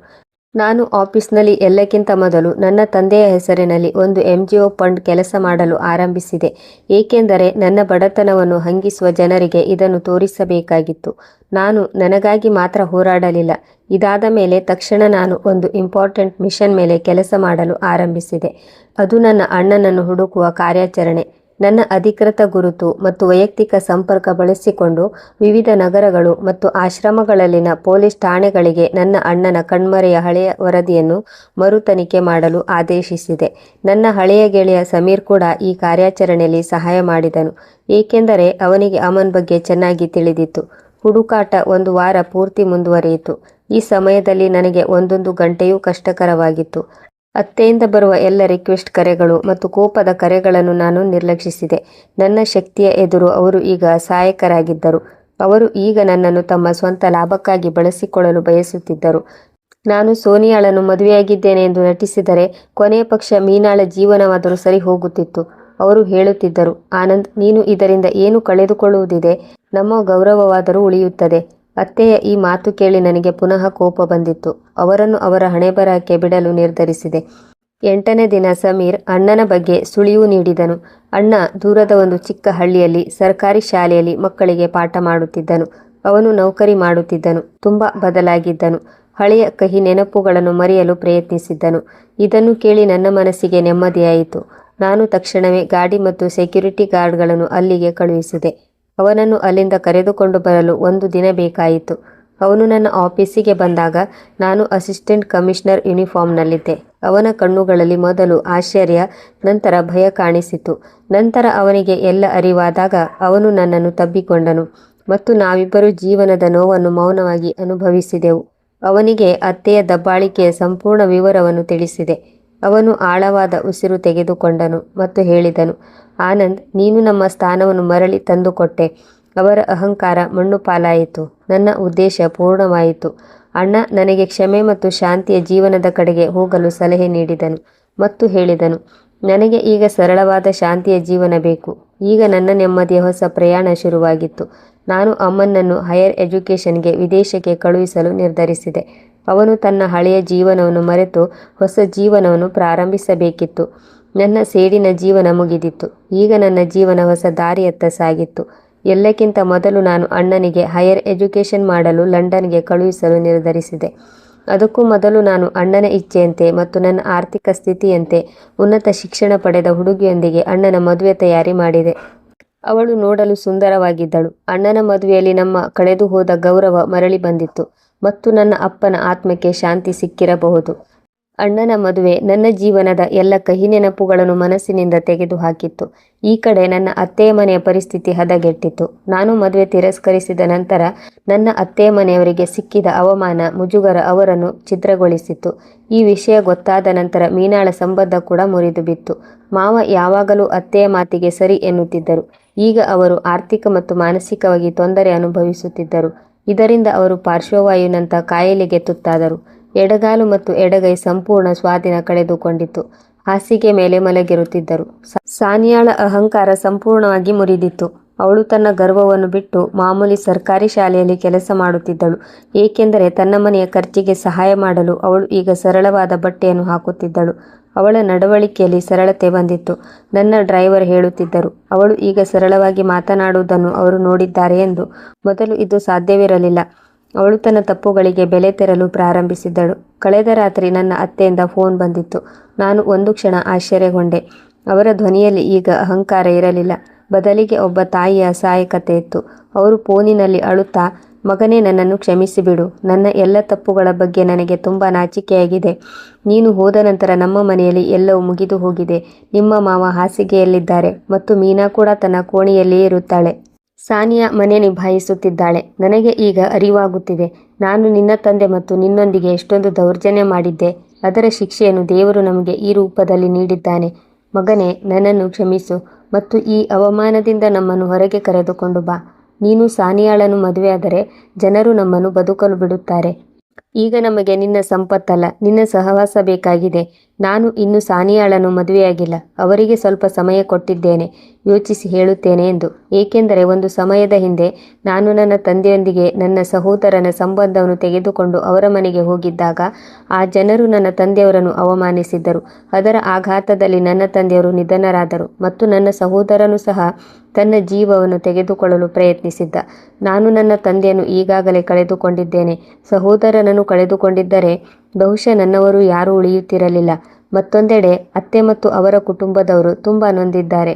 ನಾನು ಆಫೀಸ್ನಲ್ಲಿ ಎಲ್ಲಕ್ಕಿಂತ ಮೊದಲು ನನ್ನ ತಂದೆಯ ಹೆಸರಿನಲ್ಲಿ ಒಂದು NGO ಫಂಡ್ ಕೆಲಸ ಮಾಡಲು ಆರಂಭಿಸಿದೆ, ಏಕೆಂದರೆ ನನ್ನ ಬಡತನವನ್ನು ಹಂಗಿಸುವ ಜನರಿಗೆ ಇದನ್ನು ತೋರಿಸಬೇಕಾಗಿತ್ತು. ನಾನು ನನಗಾಗಿ ಮಾತ್ರ ಹೋರಾಡಲಿಲ್ಲ. ಇದಾದ ಮೇಲೆ ತಕ್ಷಣ ನಾನು ಒಂದು ಇಂಪಾರ್ಟೆಂಟ್ ಮಿಷನ್ ಮೇಲೆ ಕೆಲಸ ಮಾಡಲು ಆರಂಭಿಸಿದೆ. ಅದು ನನ್ನ ಅಣ್ಣನನ್ನು ಹುಡುಕುವ ಕಾರ್ಯಾಚರಣೆ. ನನ್ನ ಅಧಿಕೃತ ಗುರುತು ಮತ್ತು ವೈಯಕ್ತಿಕ ಸಂಪರ್ಕ ಬಳಸಿಕೊಂಡು ವಿವಿಧ ನಗರಗಳು ಮತ್ತು ಆಶ್ರಮಗಳಲ್ಲಿನ ಪೊಲೀಸ್ ಠಾಣೆಗಳಿಗೆ ನನ್ನ ಅಣ್ಣನ ಕಣ್ಮರೆಯ ಹಳೆಯ ವರದಿಯನ್ನು ಮರು ತನಿಖೆ ಮಾಡಲು ಆದೇಶಿಸಿದೆ. ನನ್ನ ಹಳೆಯ ಗೆಳೆಯ ಸಮೀರ್ ಕೂಡ ಈ ಕಾರ್ಯಾಚರಣೆಯಲ್ಲಿ ಸಹಾಯ ಮಾಡಿದನು, ಏಕೆಂದರೆ ಅವನಿಗೆ ಅಮನ್ ಬಗ್ಗೆ ಚೆನ್ನಾಗಿ ತಿಳಿದಿತ್ತು. ಹುಡುಕಾಟ ಒಂದು ವಾರ ಪೂರ್ತಿ ಮುಂದುವರಿಯಿತು. ಈ ಸಮಯದಲ್ಲಿ ನನಗೆ ಒಂದೊಂದು ಗಂಟೆಯೂ ಕಷ್ಟಕರವಾಗಿತ್ತು. ಅತ್ತೆಯಿಂದ ಬರುವ ಎಲ್ಲ ರಿಕ್ವೆಸ್ಟ್ ಕರೆಗಳು ಮತ್ತು ಕೋಪದ ಕರೆಗಳನ್ನು ನಾನು ನಿರ್ಲಕ್ಷಿಸಿದೆ. ನನ್ನ ಶಕ್ತಿಯ ಎದುರು ಅವರು ಈಗ ಸಹಾಯಕರಾಗಿದ್ದರು. ಅವರು ಈಗ ನನ್ನನ್ನು ತಮ್ಮ ಸ್ವಂತ ಲಾಭಕ್ಕಾಗಿ ಬಳಸಿಕೊಳ್ಳಲು ಬಯಸುತ್ತಿದ್ದರು. ನಾನು ಸೋನಿಯಾಳನ್ನು ಮದುವೆಯಾಗಿದ್ದೇನೆ ಎಂದು ನಟಿಸಿದರೆ ಕೊನೆಯ ಪಕ್ಷ ಮೀನಾಳ ಜೀವನವಾದರೂ ಸರಿ ಹೋಗುತ್ತಿತ್ತು. ಅವರು ಹೇಳುತ್ತಿದ್ದರು, ಆನಂದ್, ನೀನು ಇದರಿಂದ ಏನು ಕಳೆದುಕೊಳ್ಳುವುದಿದೆ? ನಮ್ಮ ಗೌರವವಾದರೂ ಉಳಿಯುತ್ತದೆ. ಅತ್ತೆಯ ಈ ಮಾತು ಕೇಳಿ ನನಗೆ ಪುನಃ ಕೋಪ ಬಂದಿತ್ತು. ಅವರನ್ನು ಅವರ ಹಣೆಬರಹಕ್ಕೆ ಬಿಡಲು ನಿರ್ಧರಿಸಿದೆ. 8ನೇ ದಿನ ಸಮೀರ್ ಅಣ್ಣನ ಬಗ್ಗೆ ಸುಳಿವು ನೀಡಿದನು. ಅಣ್ಣ ದೂರದ ಒಂದು ಚಿಕ್ಕ ಹಳ್ಳಿಯಲ್ಲಿ ಸರ್ಕಾರಿ ಶಾಲೆಯಲ್ಲಿ ಮಕ್ಕಳಿಗೆ ಪಾಠ ಮಾಡುತ್ತಿದ್ದನು. ಅವನು ನೌಕರಿ ಮಾಡುತ್ತಿದ್ದನು. ತುಂಬ ಬದಲಾಗಿದ್ದನು. ಹಳೆಯ ಕಹಿ ನೆನಪುಗಳನ್ನು ಮರೆಯಲು ಪ್ರಯತ್ನಿಸಿದ್ದನು. ಇದನ್ನು ಕೇಳಿ ನನ್ನ ಮನಸ್ಸಿಗೆ ನೆಮ್ಮದಿಯಾಯಿತು. ನಾನು ತಕ್ಷಣವೇ ಗಾಡಿ ಮತ್ತು ಸೆಕ್ಯೂರಿಟಿ ಗಾರ್ಡ್ಗಳನ್ನು ಅಲ್ಲಿಗೆ ಕಳುಹಿಸಿದೆ. ಅವನನ್ನು ಅಲ್ಲಿಂದ ಕರೆದುಕೊಂಡು ಬರಲು 1 ದಿನ ಬೇಕಾಯಿತು. ಅವನು ನನ್ನ ಆಫೀಸಿಗೆ ಬಂದಾಗ ನಾನು ಅಸಿಸ್ಟೆಂಟ್ ಕಮಿಷನರ್ ಯೂನಿಫಾರ್ಮ್ನಲ್ಲಿದ್ದೆ. ಅವನ ಕಣ್ಣುಗಳಲ್ಲಿ ಮೊದಲು ಆಶ್ಚರ್ಯ, ನಂತರ ಭಯ ಕಾಣಿಸಿತು. ನಂತರ ಅವನಿಗೆ ಎಲ್ಲ ಅರಿವಾದಾಗ ಅವನು ನನ್ನನ್ನು ತಬ್ಬಿಕೊಂಡನು ಮತ್ತು ನಾವಿಬ್ಬರೂ ಜೀವನದ ನೋವನ್ನು ಮೌನವಾಗಿ ಅನುಭವಿಸಿದೆವು. ಅವನಿಗೆ ಅತ್ತೆಯ ದಬ್ಬಾಳಿಕೆಯ ಸಂಪೂರ್ಣ ವಿವರವನ್ನು ತಿಳಿಸಿದೆ. ಅವನು ಆಳವಾದ ಉಸಿರು ತೆಗೆದುಕೊಂಡನು ಮತ್ತು ಹೇಳಿದನು, ಆನಂದ್, ನೀನು ನಮ್ಮ ಸ್ಥಾನವನ್ನು ಮರಳಿ ತಂದುಕೊಟ್ಟೆ. ಅವರ ಅಹಂಕಾರ ಮಣ್ಣು ಪಾಲಾಯಿತು. ನನ್ನ ಉದ್ದೇಶ ಪೂರ್ಣವಾಯಿತು. ಅಣ್ಣ ನನಗೆ ಕ್ಷಮೆ ಮತ್ತು ಶಾಂತಿಯ ಜೀವನದ ಕಡೆಗೆ ಹೋಗಲು ಸಲಹೆ ನೀಡಿದನು ಮತ್ತು ಹೇಳಿದನು, ನನಗೆ ಈಗ ಸರಳವಾದ ಶಾಂತಿಯ ಜೀವನ ಬೇಕು. ಈಗ ನನ್ನ ನೆಮ್ಮದಿಯ ಹೊಸ ಪ್ರಯಾಣ ಶುರುವಾಗಿತ್ತು. ನಾನು ಅಮ್ಮನನ್ನು ಹೈಯರ್ ಎಜುಕೇಷನ್ಗೆ ವಿದೇಶಕ್ಕೆ ಕಳುಹಿಸಲು ನಿರ್ಧರಿಸಿದೆ. ಅವನು ತನ್ನ ಹಳೆಯ ಜೀವನವನ್ನು ಮರೆತು ಹೊಸ ಜೀವನವನ್ನು ಪ್ರಾರಂಭಿಸಬೇಕಿತ್ತು. ನನ್ನ ಸೇಡಿನ ಜೀವನ ಮುಗಿದಿತ್ತು. ಈಗ ನನ್ನ ಜೀವನ ಹೊಸ ದಾರಿಯತ್ತ ಸಾಗಿತ್ತು. ಎಲ್ಲಕ್ಕಿಂತ ಮೊದಲು ನಾನು ಅಣ್ಣನಿಗೆ ಹೈಯರ್ ಎಜುಕೇಷನ್ ಮಾಡಲು ಲಂಡನ್ಗೆ ಕಳುಹಿಸಲು ನಿರ್ಧರಿಸಿದೆ. ಅದಕ್ಕೂ ಮೊದಲು ನಾನು ಅಣ್ಣನ ಇಚ್ಛೆಯಂತೆ ಮತ್ತು ನನ್ನ ಆರ್ಥಿಕ ಸ್ಥಿತಿಯಂತೆ ಉನ್ನತ ಶಿಕ್ಷಣ ಪಡೆದ ಹುಡುಗಿಯೊಂದಿಗೆ ಅಣ್ಣನ ಮದುವೆ ತಯಾರಿ ಮಾಡಿದೆ. ಅವಳು ನೋಡಲು ಸುಂದರವಾಗಿದ್ದಳು. ಅಣ್ಣನ ಮದುವೆಯಲ್ಲಿ ನಮ್ಮ ಕಳೆದು ಹೋದ ಗೌರವ ಮರಳಿ ಬಂದಿತ್ತು ಮತ್ತು ನನ್ನ ಅಪ್ಪನ ಆತ್ಮಕ್ಕೆ ಶಾಂತಿ ಸಿಕ್ಕಿರಬಹುದು. ಅಣ್ಣನ ಮದುವೆ ನನ್ನ ಜೀವನದ ಎಲ್ಲ ಕಹಿ ನೆನಪುಗಳನ್ನು ಮನಸ್ಸಿನಿಂದ ತೆಗೆದುಹಾಕಿತ್ತು. ಈ ಕಡೆ ನನ್ನ ಅತ್ತೆಯ ಮನೆಯ ಪರಿಸ್ಥಿತಿ ಹದಗೆಟ್ಟಿತ್ತು. ನಾನು ಮದುವೆ ತಿರಸ್ಕರಿಸಿದ ನಂತರ ನನ್ನ ಅತ್ತೆಯ ಮನೆಯವರಿಗೆ ಸಿಕ್ಕಿದ ಅವಮಾನ, ಮುಜುಗರ ಅವರನ್ನು ಛಿದ್ರಗೊಳಿಸಿತ್ತು. ಈ ವಿಷಯ ಗೊತ್ತಾದ ನಂತರ ಮೀನಾಳ ಸಂಬಂಧ ಕೂಡ ಮುರಿದು ಬಿತ್ತು. ಮಾವ ಯಾವಾಗಲೂ ಅತ್ತೆಯ ಮಾತಿಗೆ ಸರಿ ಎನ್ನುತ್ತಿದ್ದರು. ಈಗ ಅವರು ಆರ್ಥಿಕ ಮತ್ತು ಮಾನಸಿಕವಾಗಿ ತೊಂದರೆ ಅನುಭವಿಸುತ್ತಿದ್ದರು. ಇದರಿಂದ ಅವರು ಪಾರ್ಶ್ವವಾಯುವಿನಂಥ ಕಾಯಿಲೆಗೆ ತುತ್ತಾದರು. ಎಡಗಾಲು ಮತ್ತು ಎಡಗೈ ಸಂಪೂರ್ಣ ಸ್ವಾಧೀನ ಕಳೆದುಕೊಂಡಿತ್ತು. ಹಾಸಿಗೆ ಮೇಲೆ ಮಲಗಿರುತ್ತಿದ್ದರು. ಸಾನಿಯಾಳ ಅಹಂಕಾರ ಸಂಪೂರ್ಣವಾಗಿ ಮುರಿದಿತ್ತು. ಅವಳು ತನ್ನ ಗರ್ವವನ್ನು ಬಿಟ್ಟು ಮಾಮೂಲಿ ಸರ್ಕಾರಿ ಶಾಲೆಯಲ್ಲಿ ಕೆಲಸ ಮಾಡುತ್ತಿದ್ದಳು. ಏಕೆಂದರೆ ತನ್ನ ಮನೆಯ ಖರ್ಚಿಗೆ ಸಹಾಯ ಮಾಡಲು ಅವಳು ಈಗ ಸರಳವಾದ ಬಟ್ಟೆಯನ್ನು ಹಾಕುತ್ತಿದ್ದಳು. ಅವಳ ನಡವಳಿಕೆಯಲ್ಲಿ ಸರಳತೆ ಬಂದಿತ್ತು. ನನ್ನ ಡ್ರೈವರ್ ಹೇಳುತ್ತಿದ್ದರು, ಅವಳು ಈಗ ಸರಳವಾಗಿ ಮಾತನಾಡುವುದನ್ನು ಅವರು ನೋಡಿದ್ದಾರೆ ಎಂದು. ಮೊದಲು ಇದು ಸಾಧ್ಯವಿರಲಿಲ್ಲ. ಅವಳು ತನ್ನ ತಪ್ಪುಗಳಿಗೆ ಬೆಲೆ ತೆರಲು ಪ್ರಾರಂಭಿಸಿದ್ದಳು. ಕಳೆದ ರಾತ್ರಿ ನನ್ನ ಅತ್ತೆಯಿಂದ ಫೋನ್ ಬಂದಿತ್ತು. ನಾನು ಒಂದು ಕ್ಷಣ ಆಶ್ಚರ್ಯಗೊಂಡೆ. ಅವರ ಧ್ವನಿಯಲ್ಲಿ ಈಗ ಅಹಂಕಾರ ಇರಲಿಲ್ಲ. ಬದಲಿಗೆ ಒಬ್ಬ ತಾಯಿಯ ಅಸಹಾಯಕತೆ ಇತ್ತು. ಅವರು ಫೋನಿನಲ್ಲಿ ಅಳುತ್ತಾ, ಮಗನೇ, ನನ್ನನ್ನು ಕ್ಷಮಿಸಿಬಿಡು. ನನ್ನ ಎಲ್ಲ ತಪ್ಪುಗಳ ಬಗ್ಗೆ ನನಗೆ ತುಂಬ ನಾಚಿಕೆಯಾಗಿದೆ. ನೀನು ಹೋದ ನಂತರ ನಮ್ಮ ಮನೆಯಲ್ಲಿ ಎಲ್ಲವೂ ಮುಗಿದು ಹೋಗಿದೆ. ನಿಮ್ಮ ಮಾವ ಹಾಸಿಗೆಯಲ್ಲಿದ್ದಾರೆ ಮತ್ತು ಮೀನಾ ಕೂಡ ತನ್ನ ಕೋಣೆಯಲ್ಲಿಯೇ ಇರುತ್ತಾಳೆ. ಸಾನಿಯಾ ಮನೆ ನಿಭಾಯಿಸುತ್ತಿದ್ದಾಳೆ. ನನಗೆ ಈಗ ಅರಿವಾಗುತ್ತಿದೆ, ನಾನು ನಿನ್ನ ತಂದೆ ಮತ್ತು ನಿನ್ನೊಂದಿಗೆ ಎಷ್ಟೊಂದು ದೌರ್ಜನ್ಯ ಮಾಡಿದ್ದೆ. ಅದರ ಶಿಕ್ಷೆಯನ್ನು ದೇವರು ನಮಗೆ ಈ ರೂಪದಲ್ಲಿ ನೀಡಿದ್ದಾನೆ. ಮಗನೇ, ನನ್ನನ್ನು ಕ್ಷಮಿಸು ಮತ್ತು ಈ ಅವಮಾನದಿಂದ ನಮ್ಮನ್ನು ಹೊರಗೆ ಕರೆದುಕೊಂಡು ಬಾ. ನೀನು ಸಾನಿಯಾಳನ್ನು ಮದುವೆಯಾದರೆ ಜನರು ನಮ್ಮನ್ನು ಬದುಕಲು ಬಿಡುತ್ತಾರೆ. ಈಗ ನಮಗೆ ನಿನ್ನ ಸಂಪತ್ತಲ್ಲ, ನಿನ್ನ ಸಹವಾಸ ಬೇಕಾಗಿದೆ. ನಾನು ಇನ್ನು ಸಾನಿಯಾಳನ್ನು ಮದುವೆಯಾಗಿಲ್ಲ. ಅವರಿಗೆ ಸ್ವಲ್ಪ ಸಮಯ ಕೊಟ್ಟಿದ್ದೇನೆ, ಯೋಚಿಸಿ ಹೇಳುತ್ತೇನೆ ಎಂದು. ಏಕೆಂದರೆ ಒಂದು ಸಮಯದ ಹಿಂದೆ ನಾನು ನನ್ನ ತಂದೆಯೊಂದಿಗೆ ನನ್ನ ಸಹೋದರನ ಸಂಬಂಧವನ್ನು ತೆಗೆದುಕೊಂಡು ಅವರ ಮನೆಗೆ ಹೋಗಿದ್ದಾಗ ಆ ಜನರು ನನ್ನ ತಂದೆಯವರನ್ನು ಅವಮಾನಿಸಿದ್ದರು. ಅದರ ಆಘಾತದಲ್ಲಿ ನನ್ನ ತಂದೆಯವರು ನಿಧನರಾದರು ಮತ್ತು ನನ್ನ ಸಹೋದರನು ಸಹ ತನ್ನ ಜೀವವನ್ನು ತೆಗೆದುಕೊಳ್ಳಲು ಪ್ರಯತ್ನಿಸಿದ್ದ. ನಾನು ನನ್ನ ತಂದೆಯನ್ನು ಈಗಾಗಲೇ ಕಳೆದುಕೊಂಡಿದ್ದೇನೆ. ಸಹೋದರನನ್ನು ಕಳೆದುಕೊಂಡಿದ್ದರೆ ಬಹುಶಃ ನನ್ನವರು ಯಾರೂ ಉಳಿಯುತ್ತಿರಲಿಲ್ಲ. ಮತ್ತೊಂದೆಡೆ ಅತ್ತೆ ಮತ್ತು ಅವರ ಕುಟುಂಬದವರು ತುಂಬ ನೊಂದಿದ್ದಾರೆ.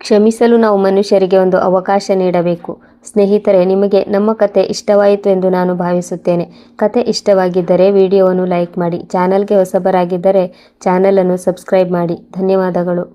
ಕ್ಷಮಿಸಲು ನಾವು ಮನುಷ್ಯರಿಗೆ ಒಂದು ಅವಕಾಶ ನೀಡಬೇಕು. ಸ್ನೇಹಿತರೆ, ನಿಮಗೆ ನಮ್ಮ ಕತೆ ಇಷ್ಟವಾಯಿತು ಎಂದು ನಾನು ಭಾವಿಸುತ್ತೇನೆ. ಕತೆ ಇಷ್ಟವಾಗಿದ್ದರೆ ವಿಡಿಯೋವನ್ನು ಲೈಕ್ ಮಾಡಿ. ಚಾನಲ್ಗೆ ಹೊಸಬರಾಗಿದ್ದರೆ ಚಾನಲನ್ನು ಸಬ್ಸ್ಕ್ರೈಬ್ ಮಾಡಿ. ಧನ್ಯವಾದಗಳು.